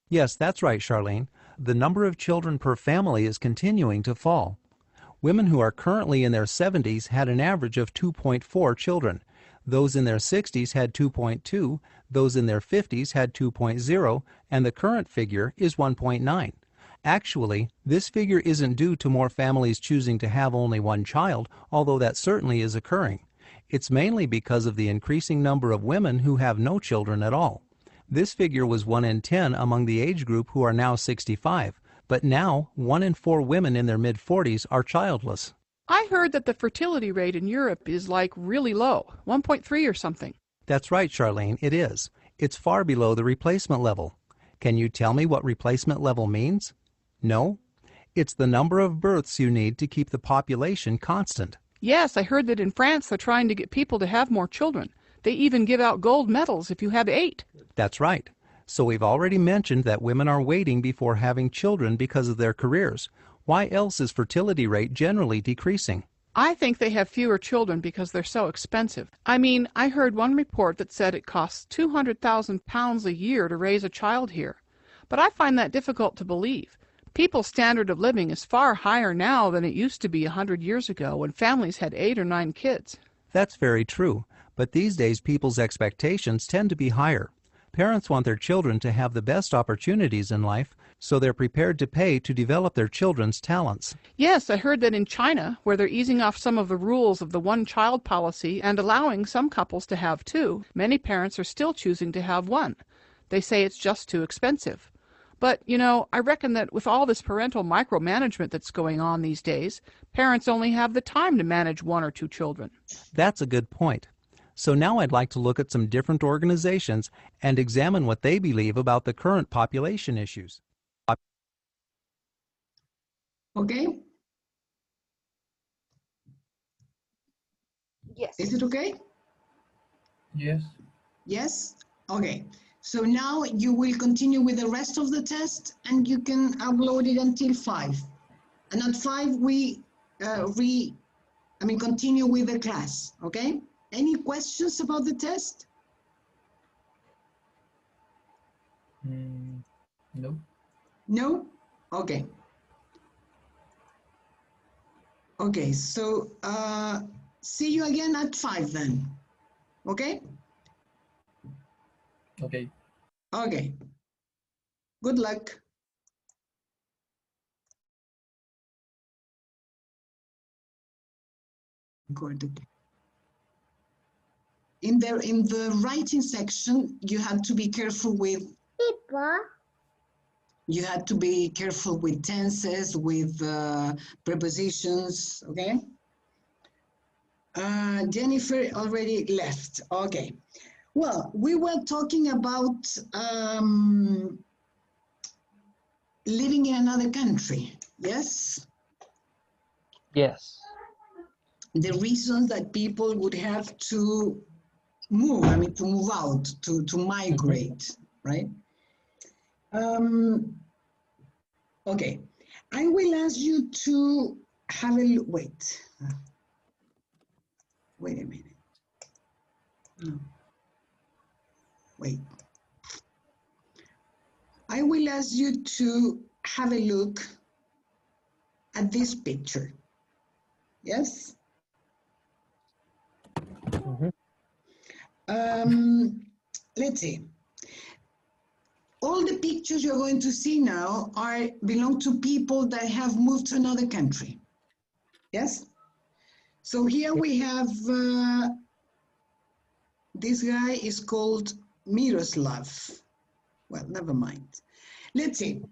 Yes, that's right, Charlene. The number of children per family is continuing to fall. Women who are currently in their 70s had an average of 2.4 children. Those in their 60s had 2.2, those in their 50s had 2.0, and the current figure is 1.9. Actually, this figure isn't due to more families choosing to have only one child, although that certainly is occurring. It's mainly because of the increasing number of women who have no children at all. This figure was 1 in 10 among the age group who are now 65, but now 1 in 4 women in their mid-40s are childless. I heard that the fertility rate in Europe is like really low, 1.3 or something. That's right, Charlene, it is. It's far below the replacement level. Can you tell me what replacement level means? No? It's the number of births you need to keep the population constant. Yes, I heard that in France they're trying to get people to have more children. They even give out gold medals if you have 8. That's right. So we've already mentioned that women are waiting before having children because of their careers. Why else is fertility rate generally decreasing? I think they have fewer children because they're so expensive. I mean, I heard one report that said it costs £200,000 a year to raise a child here. But I find that difficult to believe. People's standard of living is far higher now than it used to be 100 years ago when families had 8 or 9 kids. That's very true, but these days people's expectations tend to be higher. Parents want their children to have the best opportunities in life, so they're prepared to pay to develop their children's talents. Yes, I heard that in China, where they're easing off some of the rules of the one-child policy and allowing some couples to have 2, many parents are still choosing to have 1. They say it's just too expensive. But, you know, I reckon that with all this parental micromanagement that's going on these days, parents only have the time to manage 1 or 2 children. That's a good point. So now I'd like to look at some different organizations and examine what they believe about the current population issues. Okay? Yes. Is it okay? Yes. Yes? Okay. So now you will continue with the rest of the test and you can upload it until 5. And at 5 we continue with the class, okay? Any questions about the test? No. No? Okay. Okay, so see you again at 5 then, okay? Okay. Okay. Good luck. Good. In the writing section, you have to be careful with you have to be careful with tenses, with prepositions, okay? Jennifer already left, okay. Well, we were talking about living in another country, yes? Yes. The reasons that people would have to move, I mean, to move out, to migrate, right? Okay, I will ask you to have a look. Wait a minute. No. Wait. I will ask you to have a look at this picture. Yes? Let's see. All the pictures you're going to see now belong to people that have moved to another country. Yes? So here we have, this guy is called Miroslav. Well, never mind. Let's see.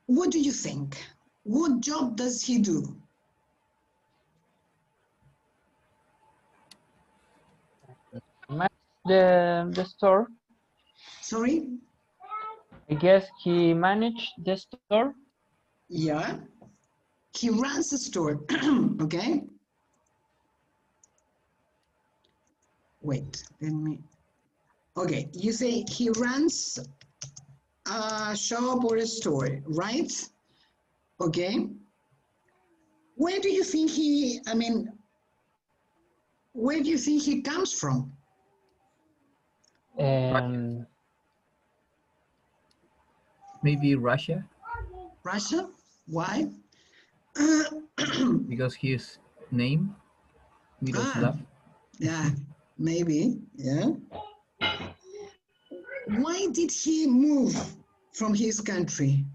What do you think? What job does he do? The store. Sorry? I guess he managed the store. Yeah. He runs a store. Okay. Wait, let me. Okay, you say he runs a shop or a store, right? Okay. Where do you think where do you think he comes from? Maybe Russia, Russia? Why? because his name, Miroslav. Yeah, maybe, yeah. Why did he move from his country?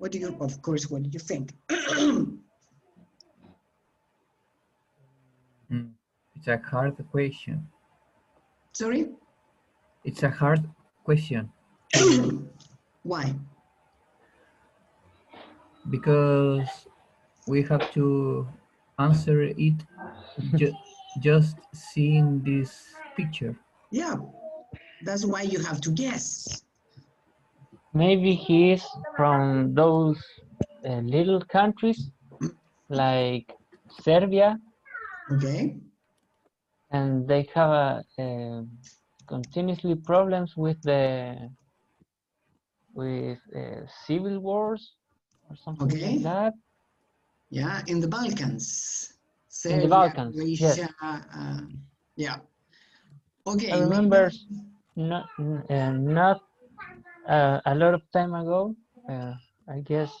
Of course, what do you think? It's a hard question. Sorry? It's a hard question. Why? Because we have to answer it just seeing this picture. Yeah, that's why you have to guess. Maybe he is from those little countries like Serbia. Okay. And they have continuously problems with civil wars or something like that. Yeah, in the Balkans. In the Serbia, Balkans, Croatia, yes. Yeah. Okay. I remember not a lot of time ago, I guess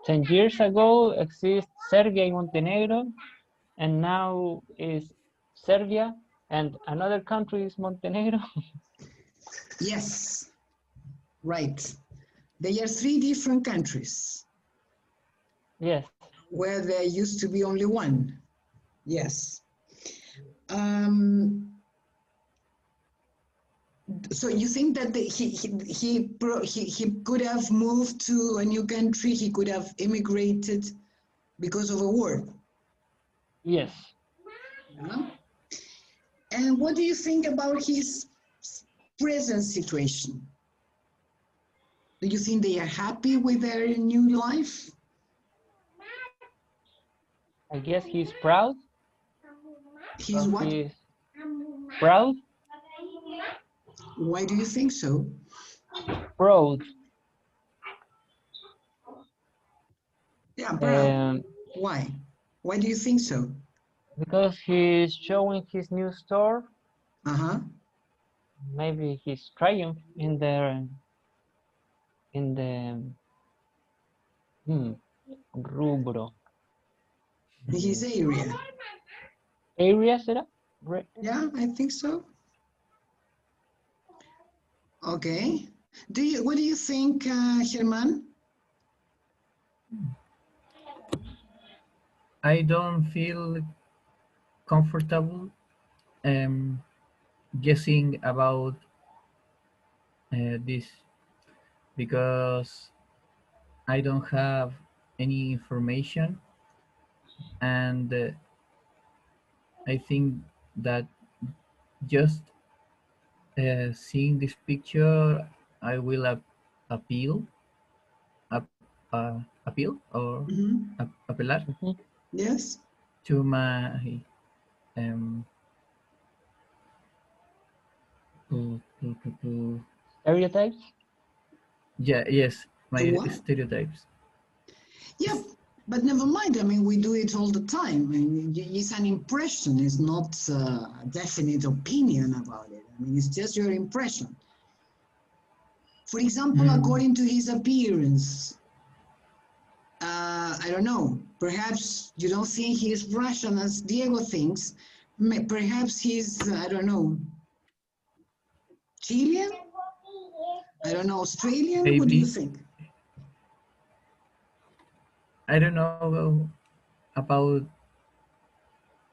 10 years ago, exists Serbia and Montenegro, and now is Serbia, and another country is Montenegro. Yes, right. They are 3 different countries. Yes. Where there used to be only one. Yes. So you think that he could have moved to a new country, he could have immigrated because of a war? Yes. Yeah. And what do you think about his present situation? Do you think they are happy with their new life? I guess he's proud. He's what? He's proud. Why do you think so? Proud. Yeah, proud. Why? Why do you think so? Because he's showing his new store. Maybe he's triumph in the rubro. His area. Area, será? Yeah, I think so. Okay. What do you think, Germán? I don't feel comfortable guessing about this because I don't have any information, and I think that just seeing this picture, I will appeal, ap, appeal or Mhm. apelar Mhm. Yes. to my um to Stereotypes? yeah, yes, To my what? stereotypes. Yeah, but never mind. I mean, we do it all the time. I mean, it's an impression. It's not a definite opinion about it. I mean, it's just your impression. For example, Mm, according to his appearance, I don't know. Perhaps you don't think he's Russian as Diego thinks. Perhaps he's, I don't know, Chilean? I don't know, Australian? What do you maybe think? I don't know about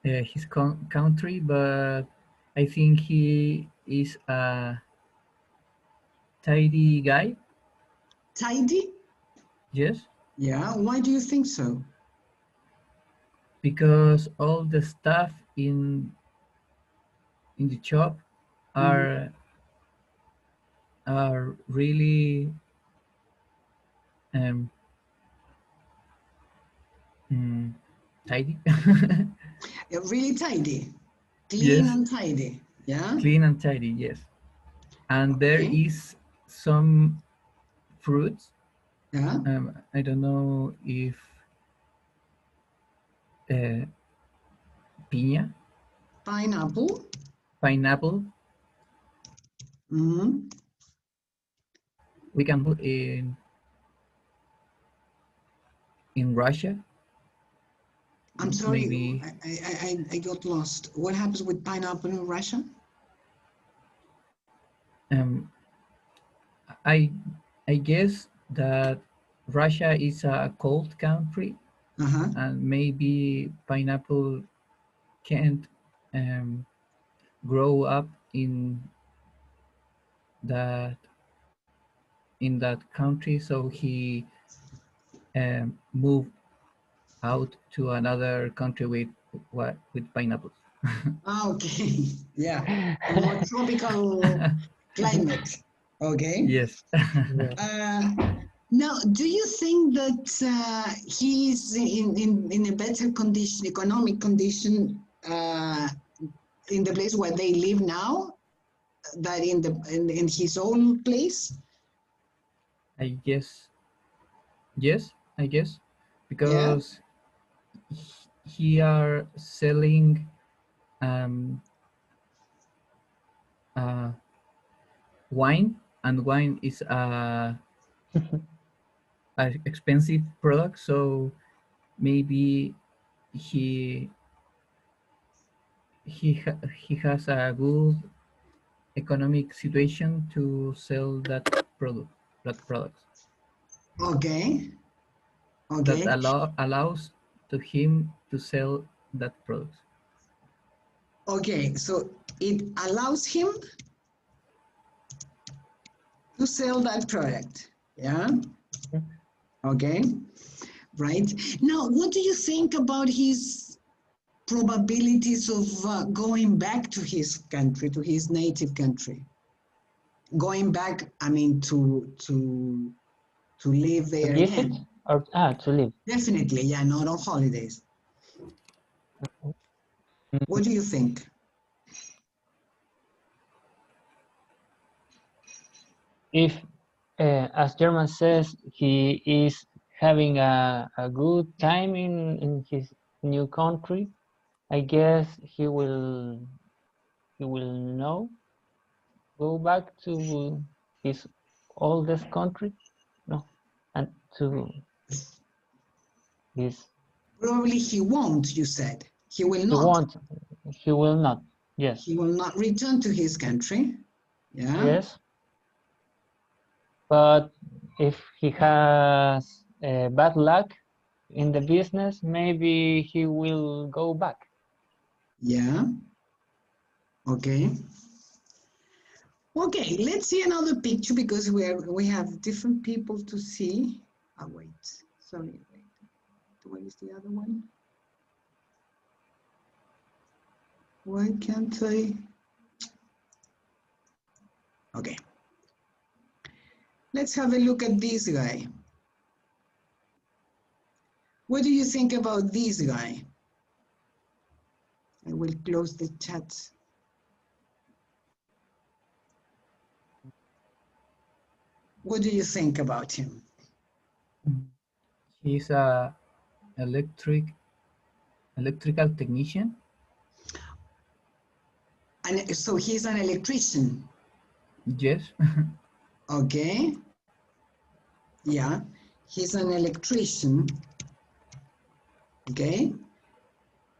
his country, but I think he is a tidy guy. Tidy? Yes, Yeah, why do you think so? because all the stuff in the shop Mhm. are really um, mm, tidy. Yeah, really tidy, clean Yes, and tidy. Yeah, clean and tidy. Yes, and there okay. is some fruits. Yeah, I don't know if uh, piña, pineapple. pineapple, Hmm. we can put in Russia. I'm sorry, Maybe I got lost. What happens with pineapple in Russia? um, I I guess that Russia is a cold country, Uh-huh. and maybe pineapple can't um, grow up that in that country, so he moved out to another country with pineapples. Ah, okay. Yeah, a more tropical climate. Okay. Yes. Yeah. Uh, Now, do you think that he's in a better condition, economic condition, in the place where they live now, that in his own place? I guess yes. I guess Yeah, because he are selling um, uh, wine, and wine is a expensive product. So maybe he he has a good economic situation to sell that product okay, that okay, allows to him to sell that product. okay. So it allows him to sell that product. Yeah, okay, right. Now, what do you think about his probabilities of going back to his country, to his native country? Going back, I mean, to live To there visit again. or to live? Definitely, yeah, not on holidays. What do you think? If, as German says, he is having a good time in his new country, I guess he will know go back to his oldest country, no, and to his Probably he won't, you said. He will he not. won't he will not. Yes, He will not return to his country. Yeah. yes, But if he has bad luck in the business, maybe he will go back. Yeah. Okay. Okay, let's see another picture because we have different people to see. Oh, wait. Sorry, wait. What is the other one? Why can't I? Okay. Let's have a look at this guy. What do you think about this guy? I will close the chat. What do you think about him? He's a electrical technician. And so he's an electrician. Yes. Okay. Yeah, he's an electrician. Okay.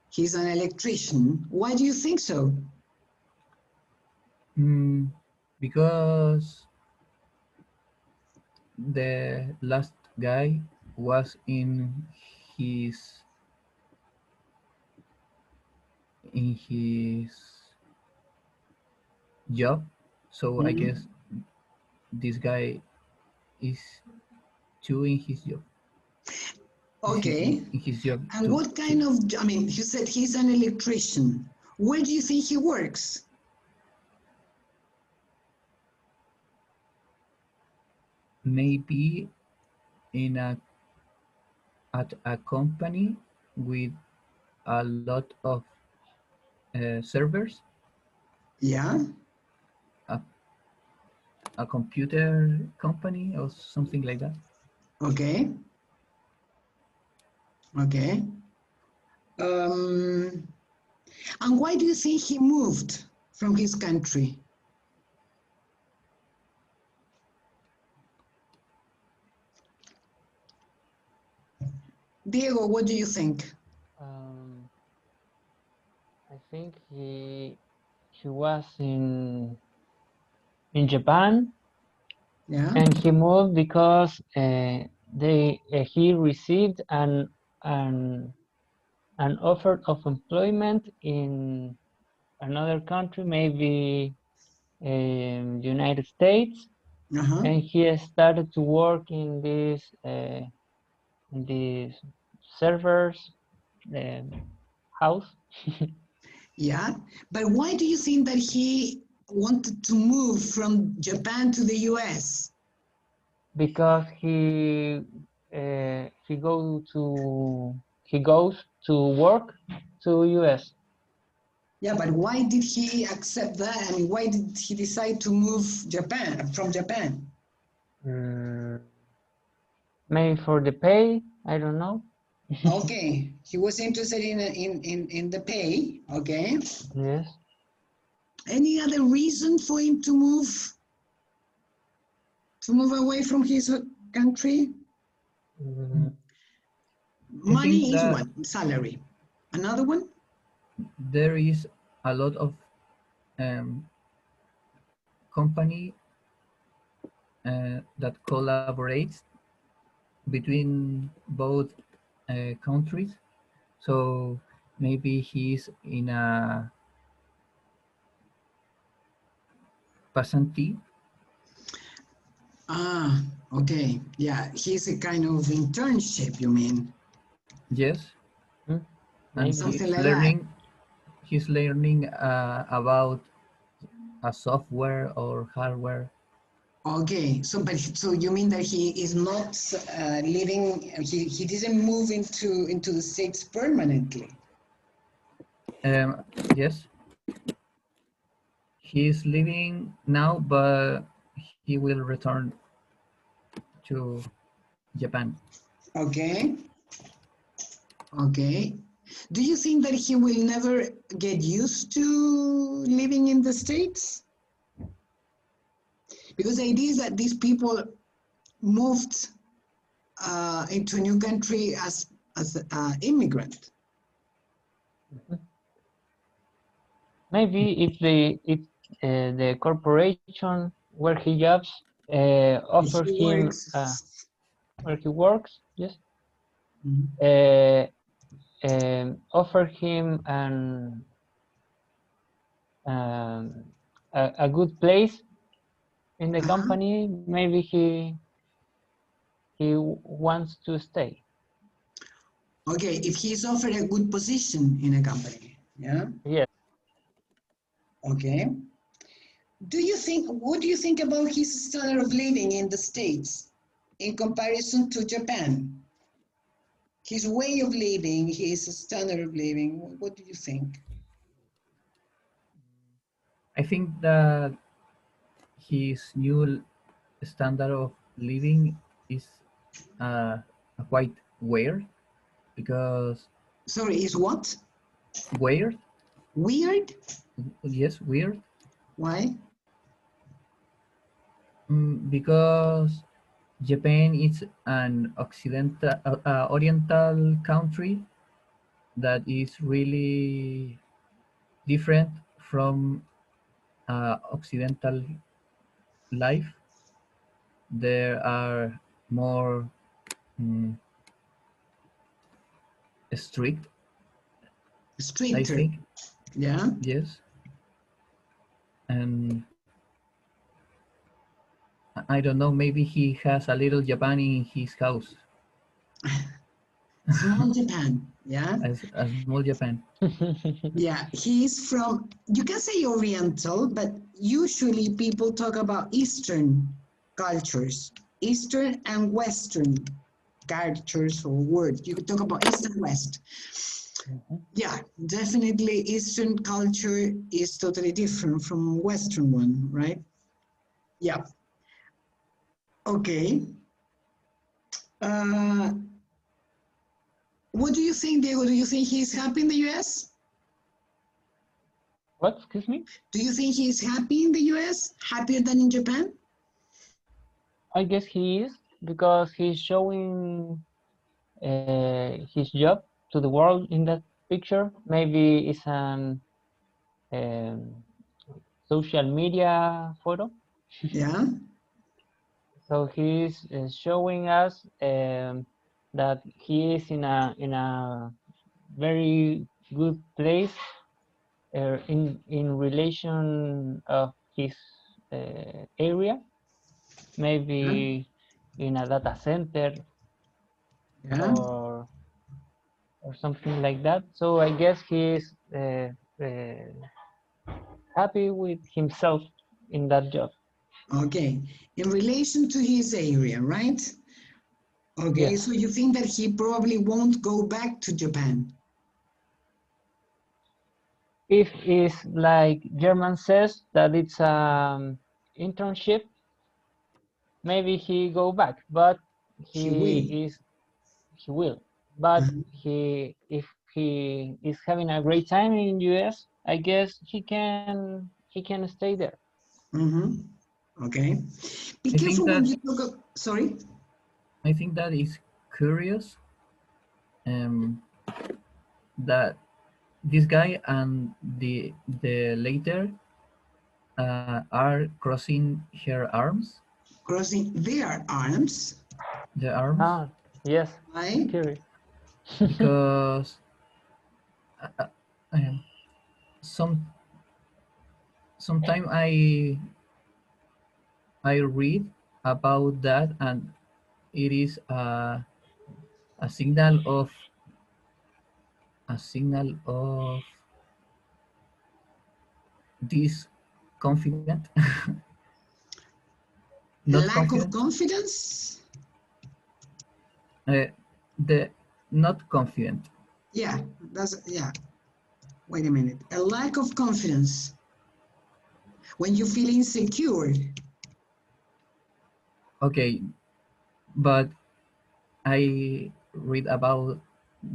He's an electrician. Why do you think so? Because the last guy was in his job, so I guess this guy is too in his job. Okay. In his job. And what kind of, I mean, you said he's an electrician. Where do you think he works? Maybe at a company with a lot of servers. Yeah. A computer company or something like that. Okay. Okay. And why do you think he moved from his country? Diego, what do you think? I think he was in Japan. Yeah. And he moved because he received an offer of employment in another country, maybe United States, and he started to work in this servers house. Yeah, but why do you think that he wanted to move from Japan to the US? Because he goes to work to US. Yeah, but why did he accept that? I mean, why did he decide to move from Japan? Maybe for the pay, I don't know. Okay, he was interested in the pay. Okay. Yes. Any other reason for him to move away from his country? Money is one, salary. Another one? There is a lot of company that collaborates between both countries. So maybe he's in a passantee. Ah, okay. Yeah, he's a kind of internship, you mean? Yes. And something like that. He's learning about a software or hardware. Okay, so you mean that he is not living? He didn't move into the States permanently. Yes. He is living now, but he will return to Japan. Okay. Okay. Do you think that he will never get used to living in the States? Because the idea is that these people moved into a new country as an immigrant. Maybe if the corporation where he jobs offer He him works. where he works, yes, Mhm. offer him a good place in the Uh-huh. company. Maybe he wants to stay. Okay, if he's offered a good position in a company, yeah. Yes. Okay. What do you think about his standard of living in the States in comparison to Japan? His way of living, his standard of living, what do you think? I think that his new standard of living is quite weird because Sorry, is what? weird, Weird? yes, weird, Why? because Japan is an oriental country that is really different from occidental life. There are more mm, strict, I Stricter, think, yeah? yes, and I don't know, maybe he has a little Japan in his house, Small Japan, yeah? as a small Japan. Yeah, he's from, you can say Oriental, but usually people talk about Eastern cultures, Eastern and Western cultures or words. You could talk about East and West. Yeah, definitely Eastern culture is totally different from Western one, right? Yeah. Okay. Uh, what do you think, Diego? Do you think he's happy in the US? What? Excuse me? Do you think he's happy in the US? Happier than in Japan? I guess he is, because he's showing his job to the world in that picture. Maybe it's an um, social media photo. Yeah. So he's showing us that he is in a very good place in relation of his area, maybe in a data center Yeah. or something like that. So I guess he is happy with himself in that job. Okay. In relation to his area, right? Okay. Yes. So you think that he probably won't go back to Japan? If it's like German says that it's internship, maybe he go back, but He will. he will. But Uh-huh. if he is having a great time in US, I guess he can stay there. Mm-hmm. Okay. Be I think careful when that you talk. Sorry. I think that is curious um, that this guy and the later are crossing her arms, Crossing their arms. the arms, Ah, yes, Right. curious. because uh, um, some sometime I read about that, and it is a signal of a signal of this confident, A not lack of confident, confidence. uh, the not confident. Yeah. Yeah. Wait a minute. A lack of confidence. When you feel insecure. Okay, but I read about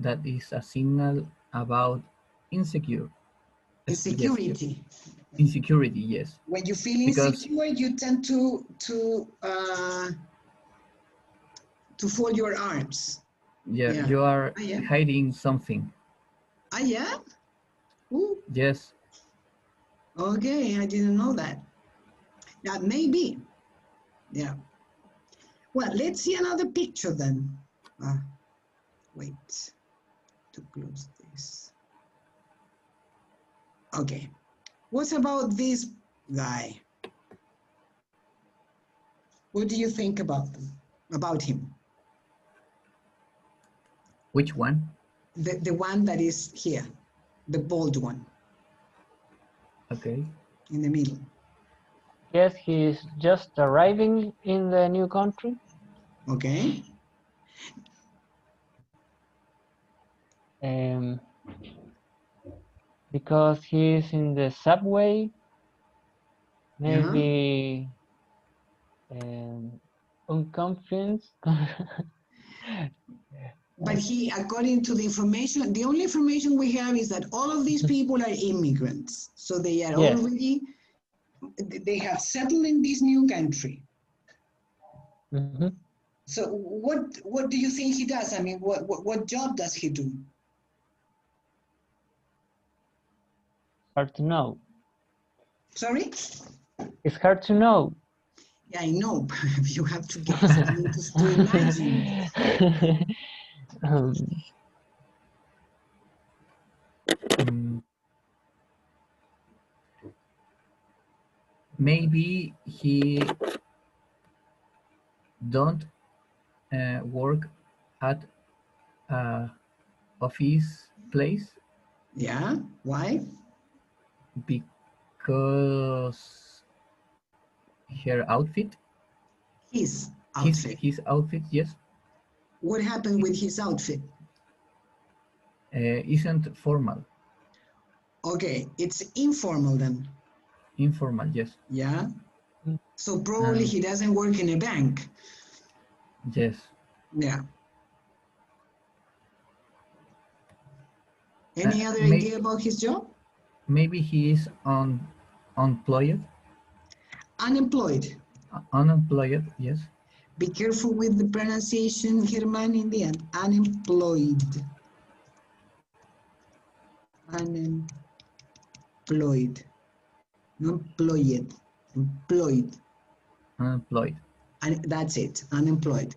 that is a signal about insecure. Yes, yes, Insecurity. insecurity. Yes, When you feel because insecure, you tend to fold your arms. yeah, Yeah. you are Ah, yeah. hiding something. Ah, yeah. Ooh, Yes, okay, I didn't know that. Now, maybe. Yeah. Well, let's see another picture then. Wait to close this. Okay. What about this guy? What do you think about him? Which one? The one that is here, the bald one Okay. in the middle. Yes, he's just arriving in the new country. Okay. Because he's in the subway, maybe unconfident. But he, according to the information, the only information we have is that all of these people are immigrants. So they are Yes. already, they have settled in this new country. Mm-hmm. So what do you think he does? I mean, what job does he do? Hard to know. Sorry? It's hard to know. Yeah, I know. You have to guess. You need to imagine. Um, Mm, maybe he don't work at a office place Yeah, why? because her outfit, His outfit. his outfit, yes, What happened with his outfit? isn't formal. Okay, it's informal then. Informal, yes. Yeah. So probably he doesn't work in a bank. Yes. Yeah. Any other May, idea about his job? maybe he is unemployed. Unemployed. Unemployed, yes. Be careful with the pronunciation, German, in the end. Unemployed. Unemployed. Not employed. Employed. Unemployed. And that's it. Unemployed.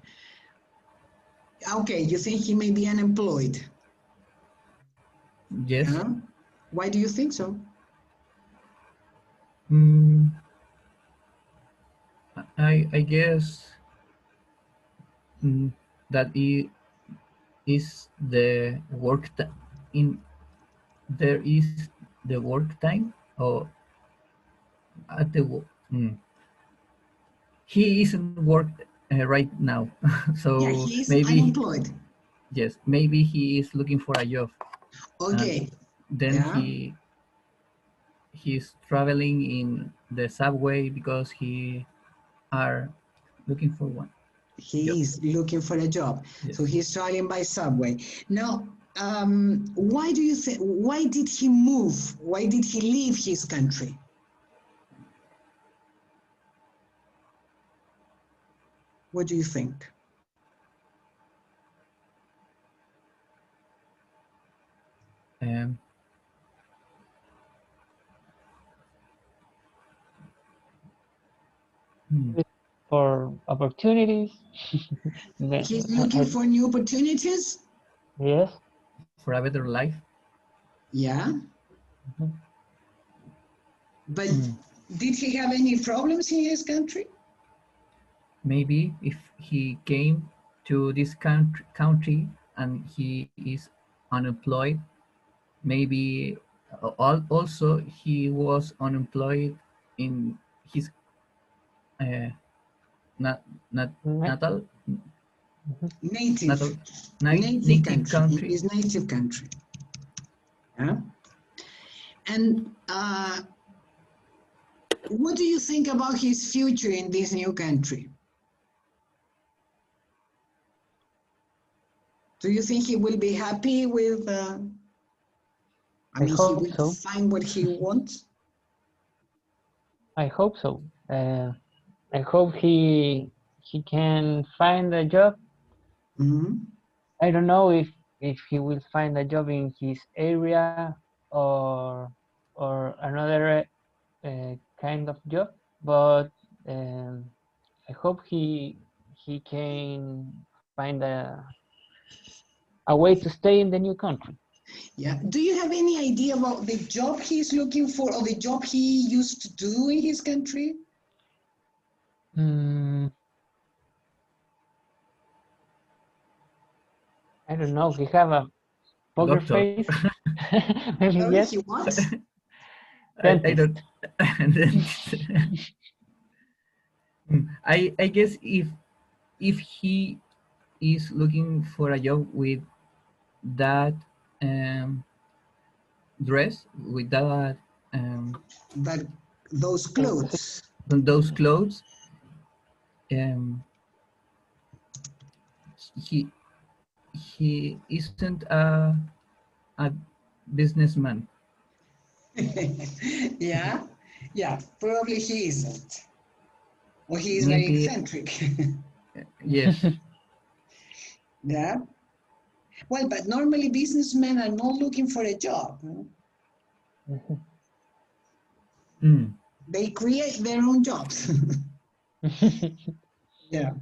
Okay, you think he may be unemployed? Yes. Yeah? Why do you think so? Mm, I guess that it is the work in there is the work time or at the he isn't worked right now Yeah, so he is maybe unemployed. yes, maybe he is looking for a job Okay. and then Yeah. he's traveling in the subway because he are looking for one job. He is looking for a job. Yes. So he's traveling by subway. Now, why do you think, why did he move? Why did he leave his country? What do you think? Um, for opportunities. He's looking for new opportunities? Yes. for a better life. Yeah. Mhm. But did he have any problems in his country? Maybe if he came to this country and he is unemployed, maybe also he was unemployed in his uh, nat, nat, natal Native. natal Native native country. In country. his native country. Yeah. And what do you think about his future in this new country? Do you think he will be happy with, I mean, he hope will so. find what he wants? I hope so. I hope he can find a job. I don't know if he will find a job in his area or another kind of job, but I hope he can find a way to stay in the new country. Yeah. Do you have any idea about the job he's looking for or the job he used to do in his country? I don't know. He have a poker Doctor. face. Maybe Sorry, yes. he what? I don't. I guess if he is looking for a job with that dress, with that But those clothes. those clothes, he isn't a businessman. Yeah, yeah, probably he isn't. Or he is very Maybe eccentric. yes. Yeah. Well, but normally businessmen are not looking for a job. Mm. They create their own jobs. Yeah.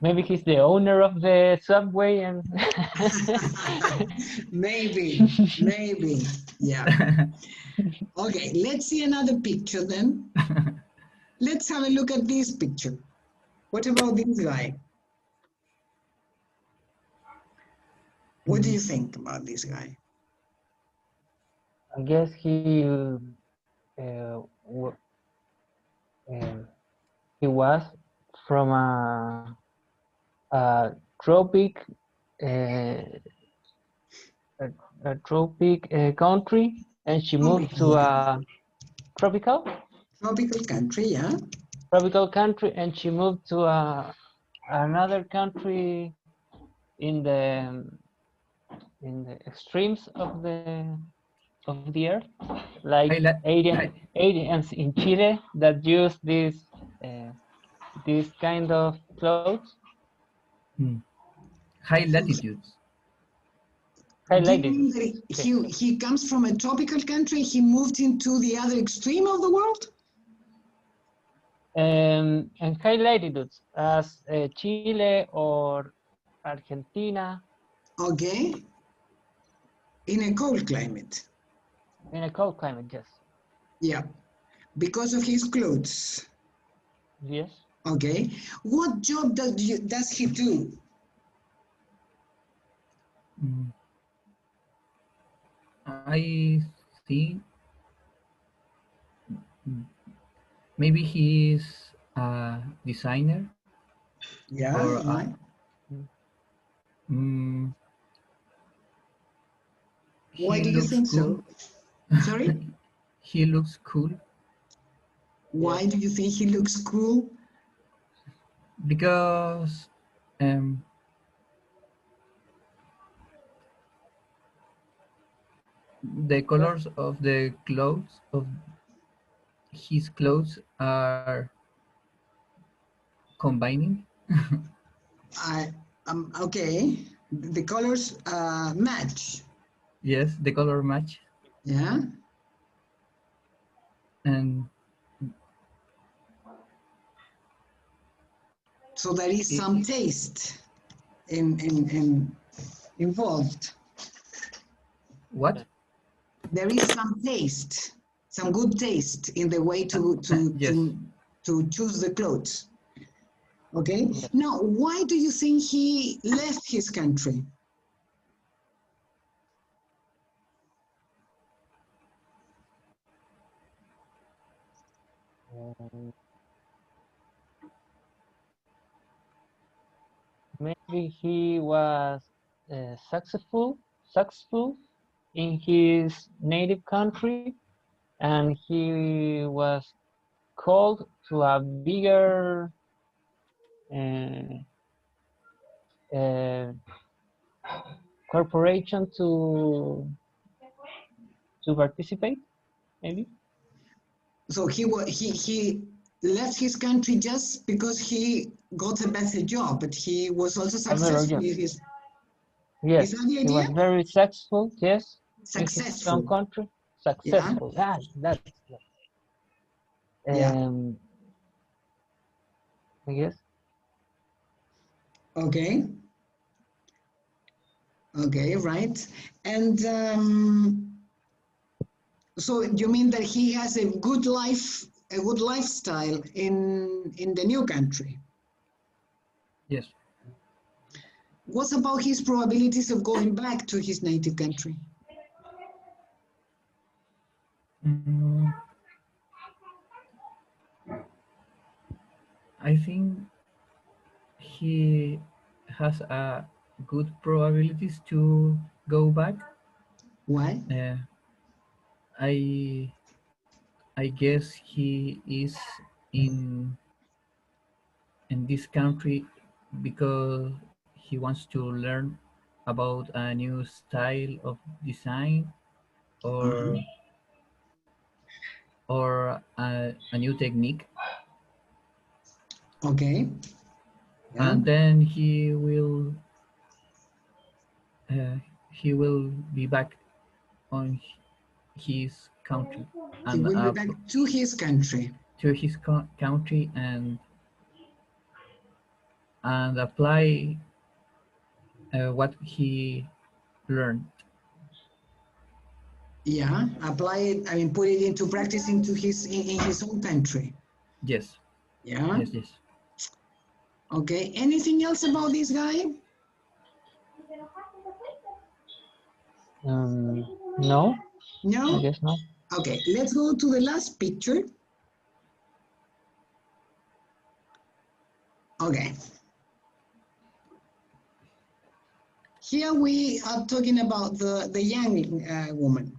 Maybe he's the owner of the subway and Maybe, maybe. Yeah. Okay, let's see another picture then. Let's have a look at this picture. What about this guy? What do you think about this guy? I guess uh, w- he was from a tropic uh, a tropic country, and she moved to Yeah. a tropical Tropical country, yeah. tropical country, and she moved to another country in the extremes of the earth, like High, la- high, aliens in Chile that use this kind of clothes. mm, high latitudes. Do you Highlighted. mean that he comes from a tropical country, he moved into the other extreme of the world? And high latitudes as Chile or Argentina Okay. In a cold climate. in a cold climate, yes. Yeah. Because of his clothes. Yes. Okay. What job does he do? Mm. I think maybe he is a designer Yeah, or yeah. mm, Why he do you looks think cool. so? Sorry? He looks cool Why do you think he looks cool? because um, the colors of the clothes of his clothes are combining. Okay. The colors match. Yes, the color match, Yeah. and So there is some taste involved. what? There is some taste, some good taste in the way Yes. to choose the clothes. Okay. Yes. Now, why do you think he left his country? Maybe he was successful in his native country, and he was called to a bigger uh, uh, corporation to participate, maybe. So he left his country just because he got a better job, but he was also A better successful job. in his. Yes, Is that the he was idea? very successful. Yes, in his Successful. own country. Yeah. Successful. That's Yeah. I guess. Okay. Okay, right. And so you mean that he has a good lifestyle in the new country? Yes. What about his probabilities of going back to his native country? Mm, I think he has a good probabilities to go back. Why? I I guess he is in this country because he wants to learn about a new style of design Uh-huh. or a new technique, Okay. Yeah. and then uh, he will be back on his country He and will be back to his country. to his country and apply what he learned. Yeah. Apply it, I mean, put it into practice into in his own country. Yes, Yeah. yes, yes. Okay. Anything else about this guy? No, I No? guess no. Okay, let's go to the last picture. Okay. Here we are talking about the young woman.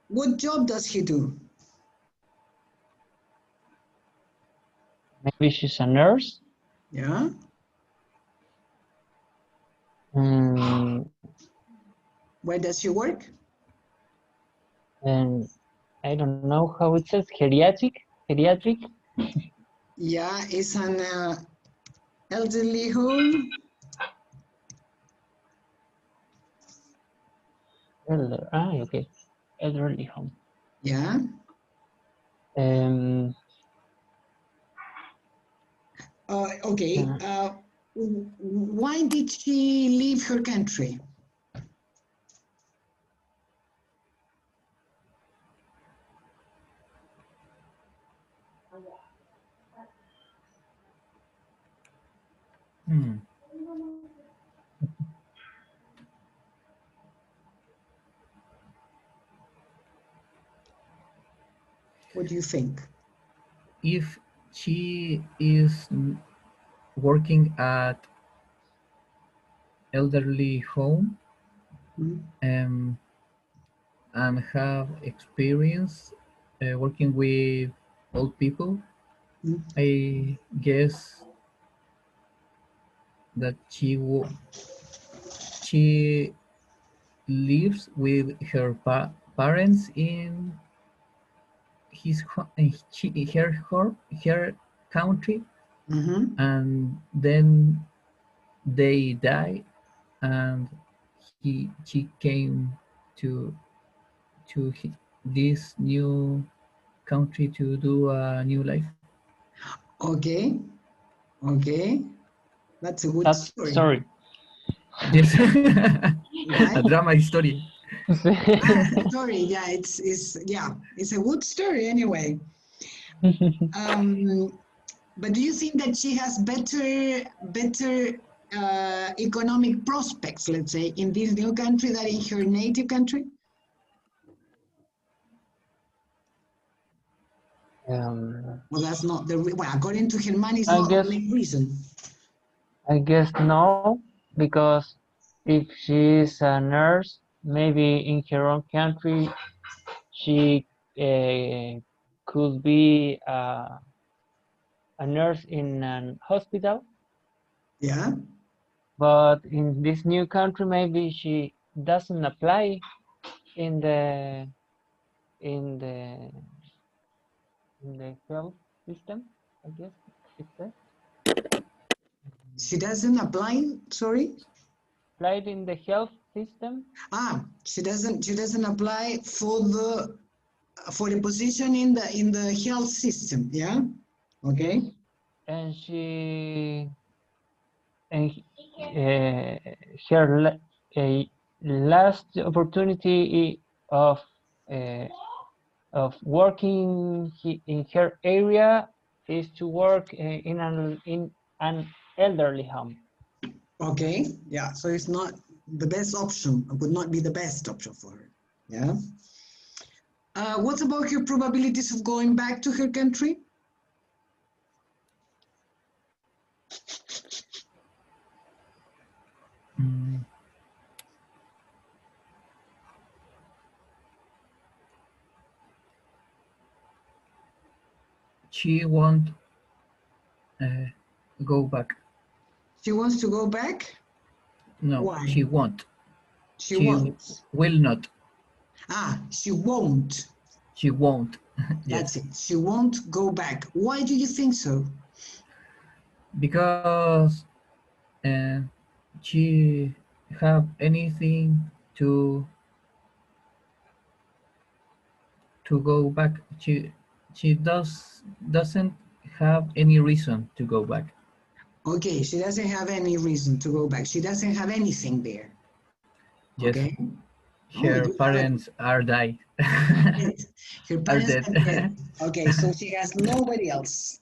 What job does he do? Maybe she's a nurse. Yeah. Where does she work? And I don't know how it says, geriatric. Yeah, it's an elderly home. Okay, elderly home. Yeah. Okay. Why did she leave her country? Hmm. What do you think? If she is working at elderly home um, and have experience working with old people, I guess that she lives with her parents in her country, and then they die, and she came to this new country to do a new life. Okay. Okay. That's a good That's story. story. Yes. Right? A drama story. Story. Yeah, it's a good story anyway. But do you think that she has better economic prospects, let's say, in this new country than in her native country? Well, that's not well, according to Germán, it's not the main reason. I guess no, because if she's a nurse, maybe in her own country, she could be a nurse in a hospital. Yeah. But in this new country, maybe she doesn't apply in the in the in the health system. I guess it says She doesn't apply, sorry? applied in the health system. She doesn't apply for the for a position in the health system, yeah? Okay. And her last opportunity of working in her area is to work in an elderly home. Okay, yeah, so it's not the best option, it would not be the best option for her, yeah? What about her probabilities of going back to her country? Mm. She won't go back. She wants to go back? No, Why? she won't. She won't. Will not. Ah, she won't. She won't. That's Yes. it. She won't go back. Why do you think so? Because she have anything to go back. She doesn't have any reason to go back. Okay, she doesn't have any reason to go back. She doesn't have anything there. Yes. Okay. Her parents are died. Her parents dead. are dead. Okay, so she has nobody else.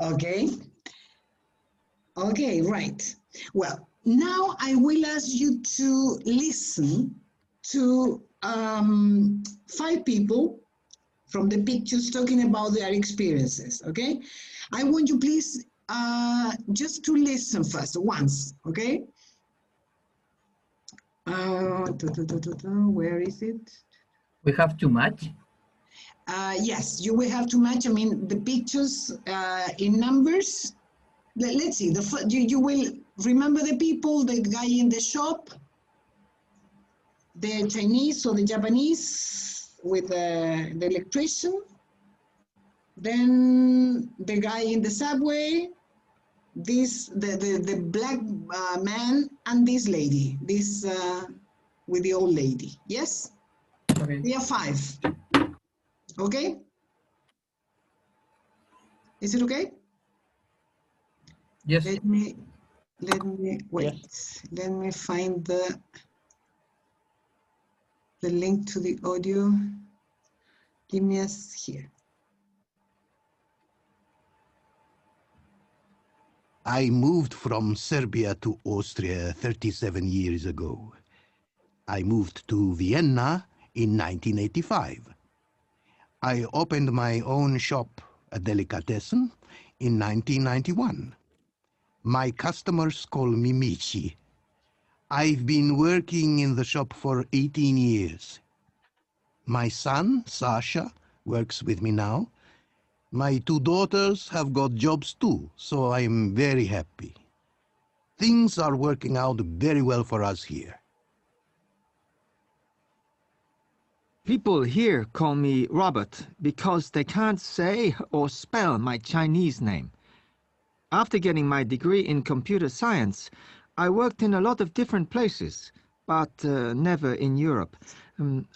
Okay. Okay, right. Well, now I will ask you to listen to 5 people from the pictures talking about their experiences, okay? I want you please just to listen first, once, okay? Where is it? We have to match. Yes, you will have to match, I mean, the pictures in numbers. Let's see, you will remember the people, the guy in the shop, the Chinese or the Japanese with the electrician, then the guy in the subway, the black man, and this lady, this with the old lady. Yes? Okay. We are 5. Okay? Is it okay? Yes. Let me wait. Yes. Let me find the link to the audio. Give me a here. I moved from Serbia to Austria 37 years ago. I moved to Vienna in 1985. I opened my own shop, a delicatessen, in 1991. My customers call me Michi. I've been working in the shop for 18 years. My son, Sasha, works with me now. My 2 daughters have got jobs too, so I'm very happy. Things are working out very well for us here. People here call me Robert because they can't say or spell my Chinese name. After getting my degree in computer science, I worked in a lot of different places, but never in Europe.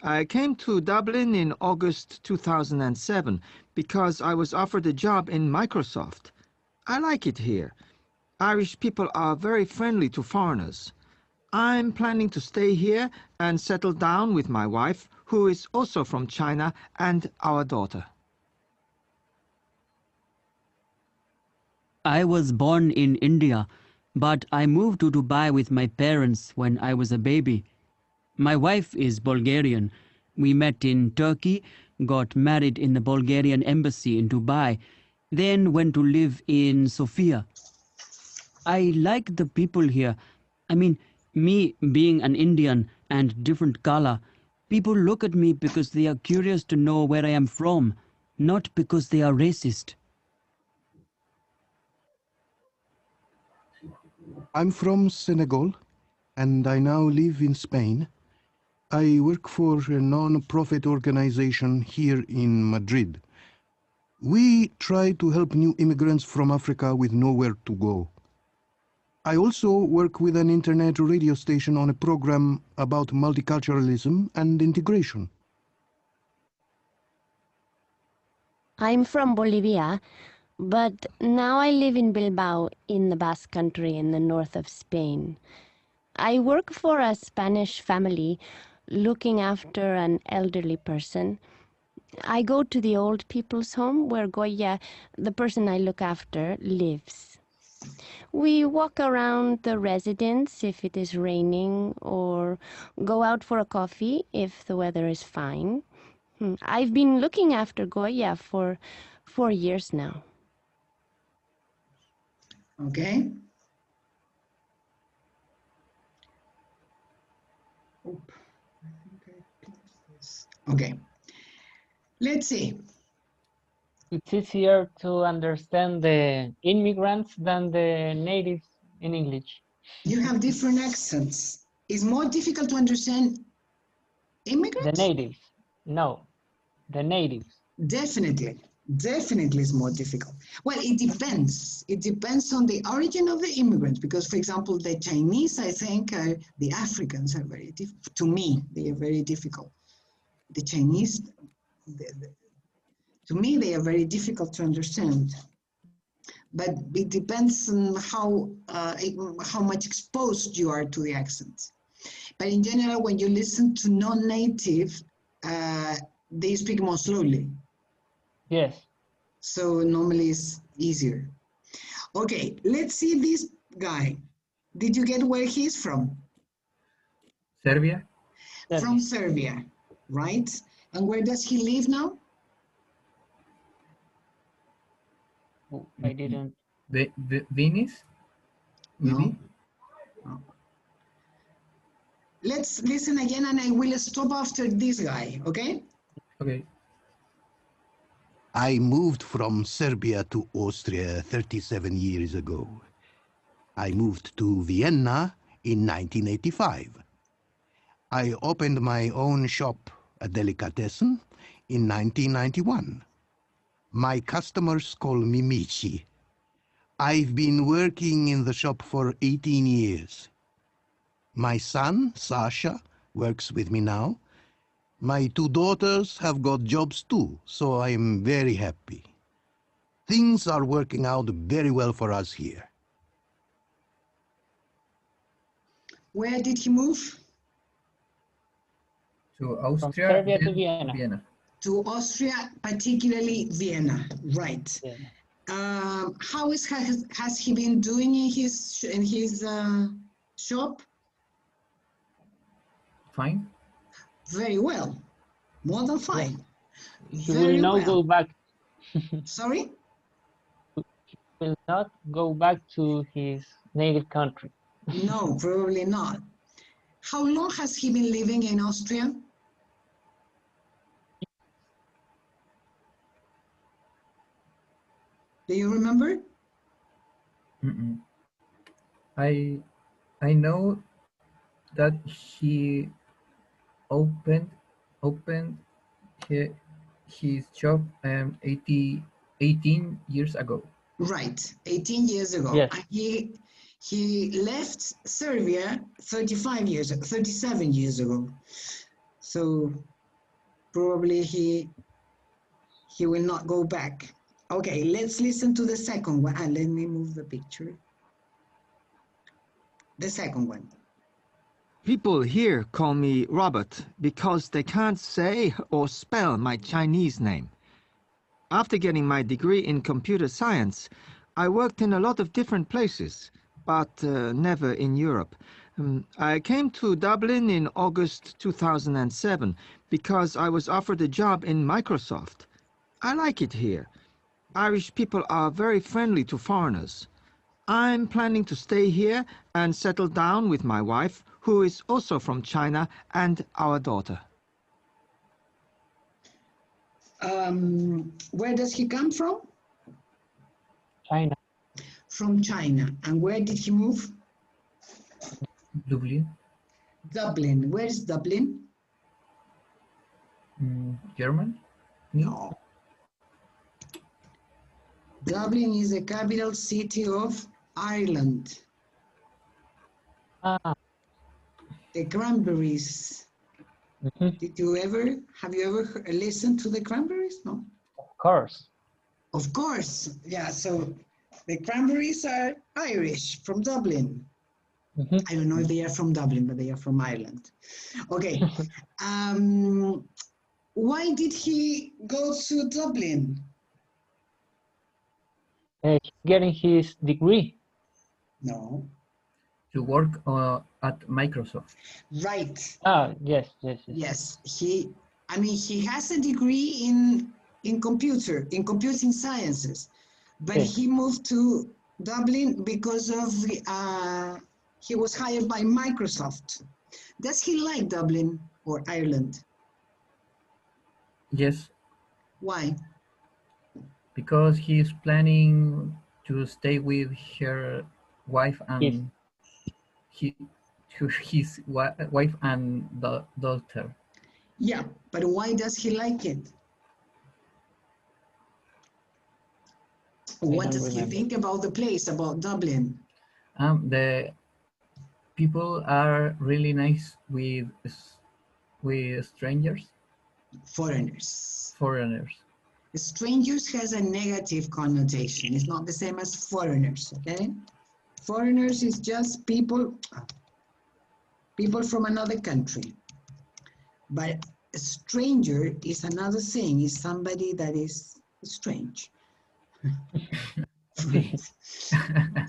I came to Dublin in August 2007 because I was offered a job in Microsoft. I like it here. Irish people are very friendly to foreigners. I'm planning to stay here and settle down with my wife, who is also from China, and our daughter. I was born in India, but I moved to Dubai with my parents when I was a baby. My wife is Bulgarian. We met in Turkey, got married in the Bulgarian embassy in Dubai, then went to live in Sofia. I like the people here. I mean, me being an Indian and different color, people look at me because they are curious to know where I am from, not because they are racist. I'm from Senegal, and I now live in Spain. I work for a non-profit organization here in Madrid. We try to help new immigrants from Africa with nowhere to go. I also work with an internet radio station on a program about multiculturalism and integration. I'm from Bolivia, but now I live in Bilbao in the Basque Country in the north of Spain. I work for a Spanish family looking after an elderly person. I go to the old people's home where Goya, the person I look after, lives. We walk around the residence if it is raining or go out for a coffee if the weather is fine. I've been looking after Goya for 4 years now. Okay. Okay. Let's see. It's easier to understand the immigrants than the natives in English. You have different accents. It's more difficult to understand immigrants? The natives. No, the natives. Definitely. Definitely is more difficult. Well, it depends. It depends on the origin of the immigrants because, for example, the Chinese, I think, the Africans are very difficult. To me, they are very difficult. The Chinese, to me, they are very difficult to understand. But it depends on how much exposed you are to the accent. But in general, when you listen to non-native, they speak more slowly. Yes. So normally it's easier. Okay, let's see this guy. Did you get where he's from? Serbia? From Serbia, right? And where does he live now? Oh, I didn't. Venice? Maybe? No. Let's listen again and I will stop after this guy, okay? Okay. I moved from Serbia to Austria 37 years ago. I moved to Vienna in 1985. I opened my own shop, a delicatessen, in 1991. My customers call me Michi. I've been working in the shop for 18 years. My son, Sasha, works with me now. My 2 daughters have got jobs too, so I'm very happy. Things are working out very well for us here. Where did he move? To Austria, From Serbia to Vienna. To Austria, particularly Vienna, right? Vienna. Has he been doing in his shop? Fine. Very well, more than fine. He will not go back. Sorry? He will not go back to his native country. No, probably not. How long has he been living in Austria? Do you remember? I know that he opened his shop 18 years ago. Right, 18 years ago. Yes. And he left Serbia 37 years ago. So probably he will not go back. Okay, let's listen to the second one. Let me move the picture. The second one. People here call me Robert because they can't say or spell my Chinese name. After getting my degree in computer science, I worked in a lot of different places, but never in Europe. I came to Dublin in August 2007 because I was offered a job in Microsoft. I like it here. Irish people are very friendly to foreigners. I'm planning to stay here and settle down with my wife, who is also from China, and our daughter. Where does he come from? China. From China. And where did he move? Dublin. Dublin. Where is Dublin? German? No. Dublin is the capital city of Ireland. Ah. The Cranberries. Mm-hmm. Have you ever listened to the Cranberries? No? course. Of course. Yeah, so the Cranberries are Irish from Dublin. I don't know if they are from Dublin, but they are from Ireland. Okay. Why did he go to Dublin? Getting his degree. No. To work at Microsoft. Right. Ah, yes. Yes. He has a degree in computing sciences, but Yes. he moved to Dublin because of he was hired by Microsoft. Does he like Dublin or Ireland? Yes, Why? because he's planning to stay with her wife and his wife and the daughter. Yeah, but why does he like it? What does he think about the place, about Dublin? The people are really nice with strangers. Foreigners. Foreigners. Strangers has a negative connotation. It's not the same as foreigners, okay? Foreigners is just people from another country. But a stranger is another thing, is somebody that is strange.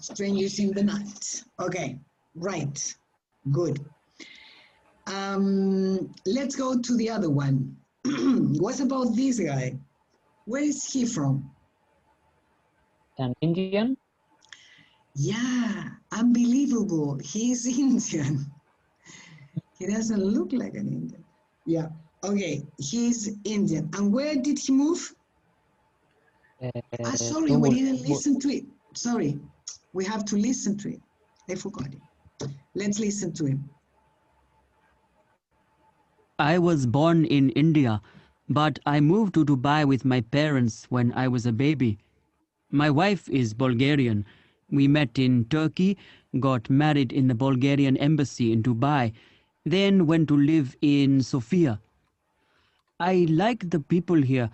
Strangers in the night. Okay, right, good. Let's go to the other one. What about this guy? Where is he from? An Indian? Yeah, unbelievable. He's Indian. He doesn't look like an Indian. Yeah, okay, he's Indian. And where did he move? Sorry, we didn't listen to it. Sorry, we have to listen to it. I forgot it. Let's listen to him. I was born in India, but I moved to Dubai with my parents when I was a baby. My wife is Bulgarian. We met in Turkey, got married in the Bulgarian embassy in Dubai, then went to live in Sofia. I like the people here.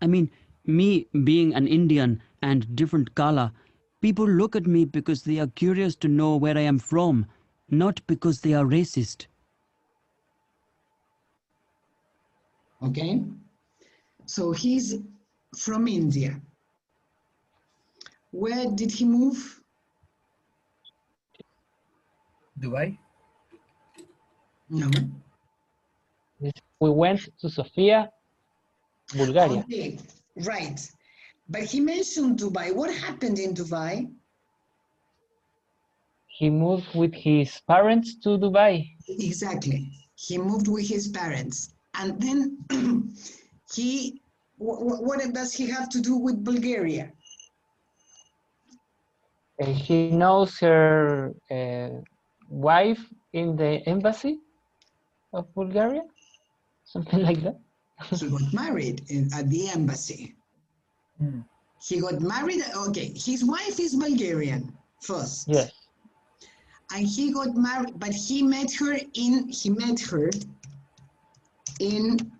I mean, me being an Indian and different color, people look at me because they are curious to know where I am from, not because they are racist. Okay, so he's from India. Where did he move? Dubai? No. We went to Sofia, Bulgaria. Okay, right. But he mentioned Dubai. What happened in Dubai? He moved with his parents to Dubai. Exactly. He moved with his parents. And then what does he have to do with Bulgaria? He knows her wife in the embassy of Bulgaria, something like that. He got married at the embassy. He got married, okay, his wife is Bulgarian first. Yes. And he got married, but he met her in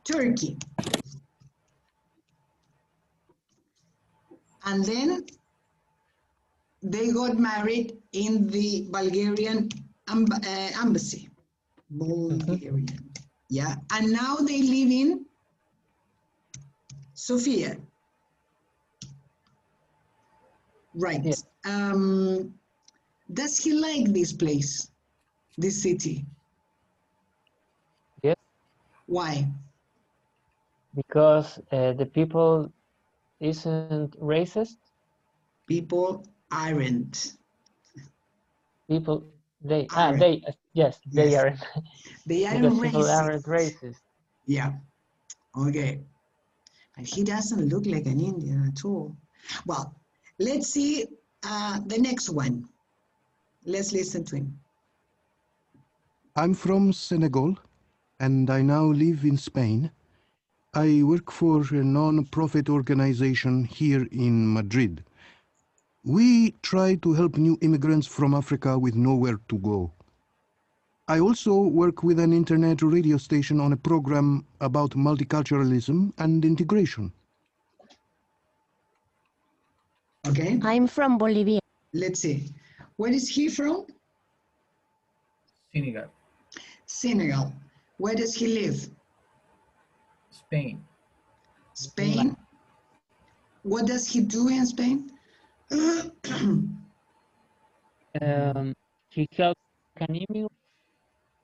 Turkey. And then they got married in the Bulgarian embassy. Bulgarian. Yeah. And now they live in Sofia. Right. Yes. Does he like this place, this city? Yes. Why? Because the people isn't racist. People aren't. People, they Aren't. yes, they Yes. aren't. They aren't Because people aren't racist. racist. Yeah. Okay. But he doesn't look like an Indian at all. Well, let's see the next one. Let's listen to him. I'm from Senegal, and I now live in Spain. I work for a non-profit organization here in Madrid. We try to help new immigrants from Africa with nowhere to go. I also work with an internet radio station on a program about multiculturalism and integration. Okay, I'm from Bolivia. let's see. Where is he from? Senegal, Senegal. Where does he live? Spain, Spain. What does he do in Spain? He helps African immigrants,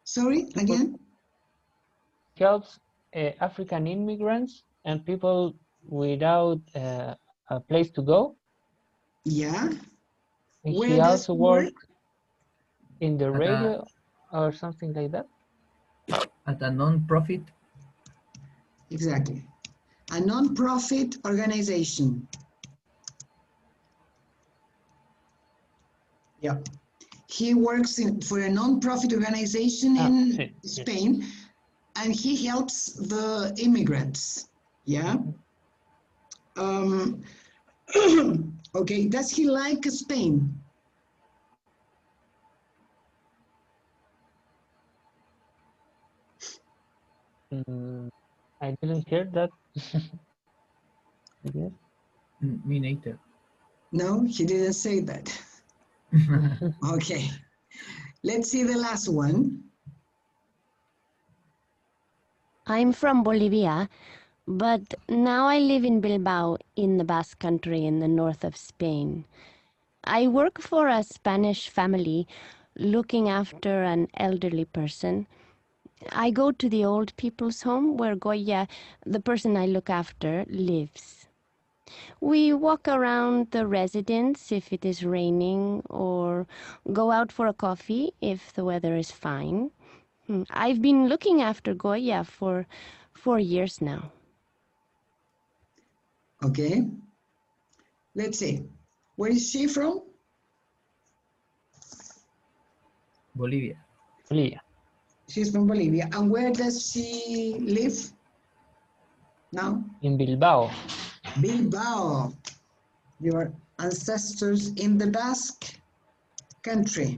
Sorry, again? helps African immigrants and people without a place to go. Yeah. And Where he does also he work? works in the at a, radio or something like that. at a non-profit Exactly. A non-profit organization. Yeah. He works for a non-profit organization in Sí, yes. Spain, and he helps the immigrants. Yeah. Okay. Does he like Spain? I didn't hear that. Yes. me neither. No, he didn't say that. Okay. Let's see the last one. I'm from Bolivia, but now I live in Bilbao in the Basque Country in the north of Spain. I work for a Spanish family looking after an elderly person. I go to the old people's home where Goya, the person I look after, lives. We walk around the residence if it is raining or go out for a coffee if the weather is fine. I've been looking after Goya for 4 years now. Okay. Let's see. Where is she from? Bolivia, Bolivia. She's from Bolivia. And where does she live now? In Bilbao. Bilbao. Your ancestors in the Basque country.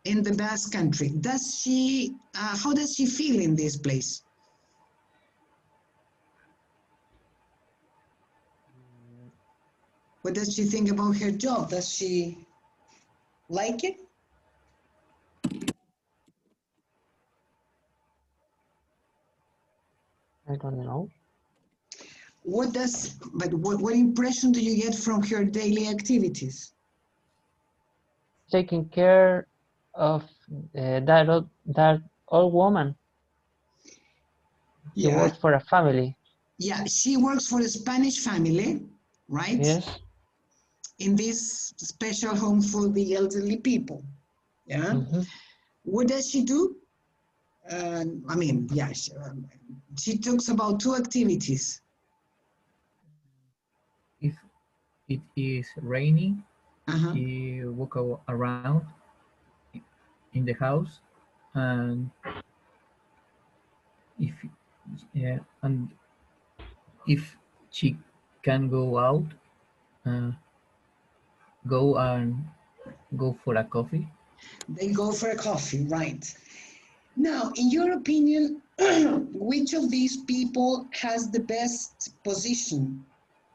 In the Basque country. Does she, how does she feel in this place? What does she think about her job? Does she like it? I don't know. What impression do you get from her daily activities? Taking care of that old woman. She Yeah, works for a family. yeah, she works for a Spanish family, right? Yes. In this special home for the elderly people. Yeah. What does she do? I mean, yeah, she talks about two activities. if it is raining, Uh-huh. he walk around in the house, and if yeah, and if she can go out, uh, go and go for a coffee. They go for a coffee, right? Now, in your opinion, which of these people has the best position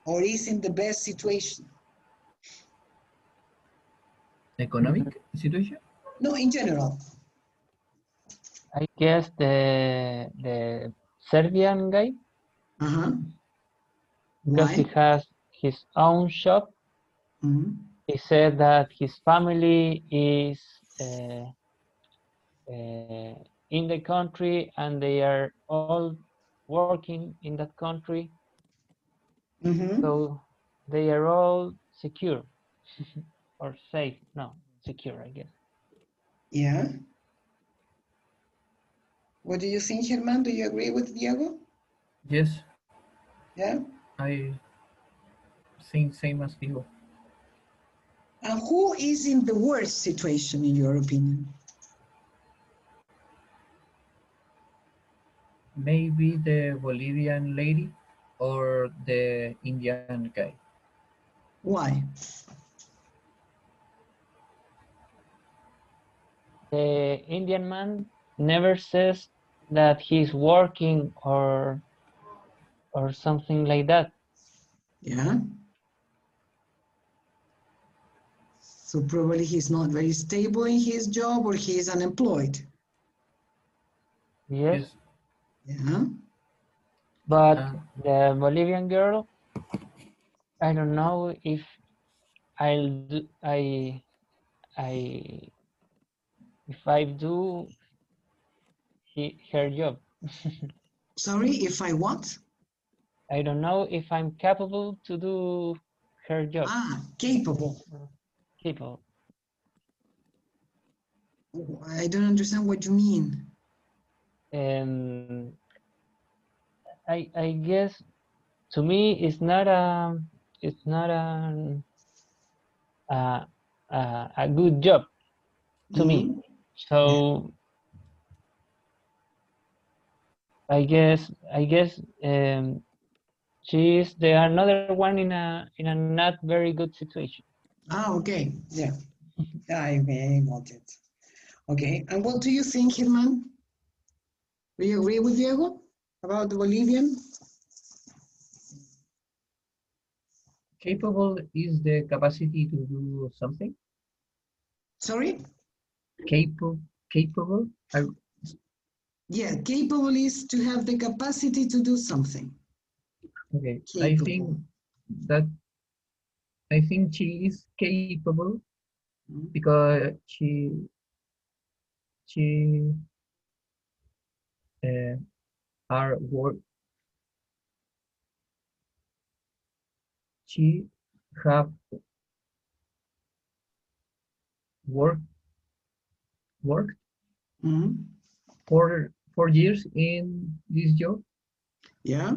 or is in the best situation? Economic situation? No, in general. I guess the Serbian guy, Uh-huh. because he Why? has his own shop. He said that his family is in the country and they are all working in that country. So they are all secure or safe. No, secure, I guess. Yeah. What do you think, Germán? Do you agree with Diego? Yes, Yeah. I think same as Diego. And who is in the worst situation, in your opinion? Maybe the Bolivian lady or the Indian guy. Why? The Indian man never says that he's working or something like that. Yeah. So probably he's not very stable in his job or he is unemployed. Yes. Yeah. But the Bolivian girl, I don't know if I'll do, if I do her job. Sorry, if I what? I don't know if I'm capable to do her job. Ah, capable. Capable. I don't understand what you mean. I guess to me it's not a a good job to me. So I guess she is the another one in a not very good situation. Ah, okay. Yeah. I got it. Okay. And what do you think, Herman? Do you agree with Diego about the Bolivian? Capable is the capacity to do something. Sorry? Capable? Yeah, capable is to have the capacity to do something. Okay, Capable. I think she is capable because she are work. She have worked for 4 years in this job. Yeah.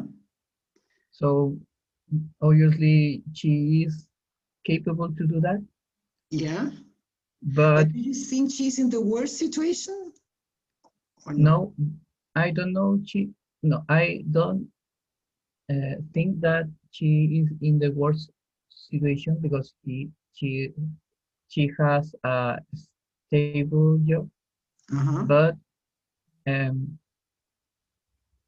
So obviously she is capable to do that. Yeah. But do you think she's in the worst situation? Or no, I don't know. I don't think that she is in the worst situation because she has a stable job. But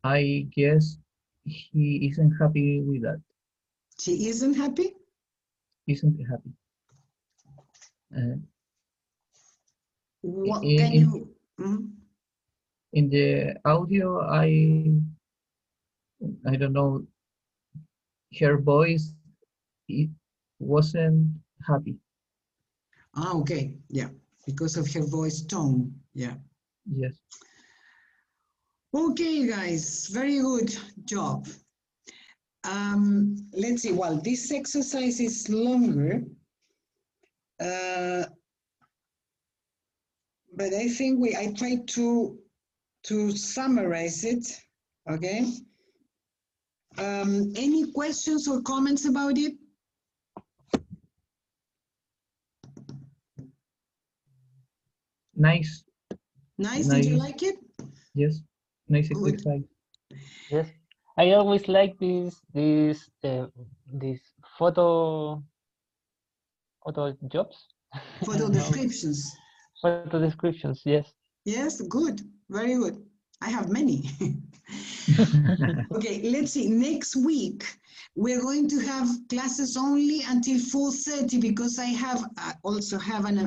I guess he isn't happy with that. She isn't happy? Isn't happy. What can you? In the audio, I don't know, her voice, it wasn't happy. Ah, okay. Yeah. Because of her voice tone. Yeah. Yes. Okay, guys. Very good job. Let's see. Well, this exercise is longer. But I think I tried to summarize it. Okay. Any questions or comments about it? Nice. Nice. Did you like it? Yes. Nice Good. exercise. Yes, I always like these photo jobs. Photo descriptions. Photo descriptions. Yes. Yes. Good. Very good. I have many. Okay, let's see. Next week, we're going to have classes only until 4:30 because I also have an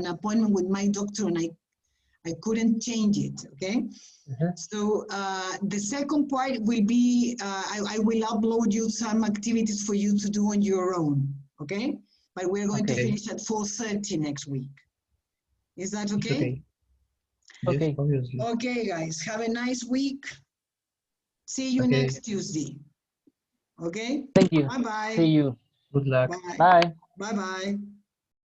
appointment with my doctor and I couldn't change it, okay? So the second part will be, I will upload you some activities for you to do on your own, okay? But we're going to finish at 4:30 next week. Is that okay? Okay. Obviously. Okay, guys, have a nice week. See you next Tuesday. Okay? Thank you. Bye-bye. See you. Good luck. Bye. Bye. Bye-bye.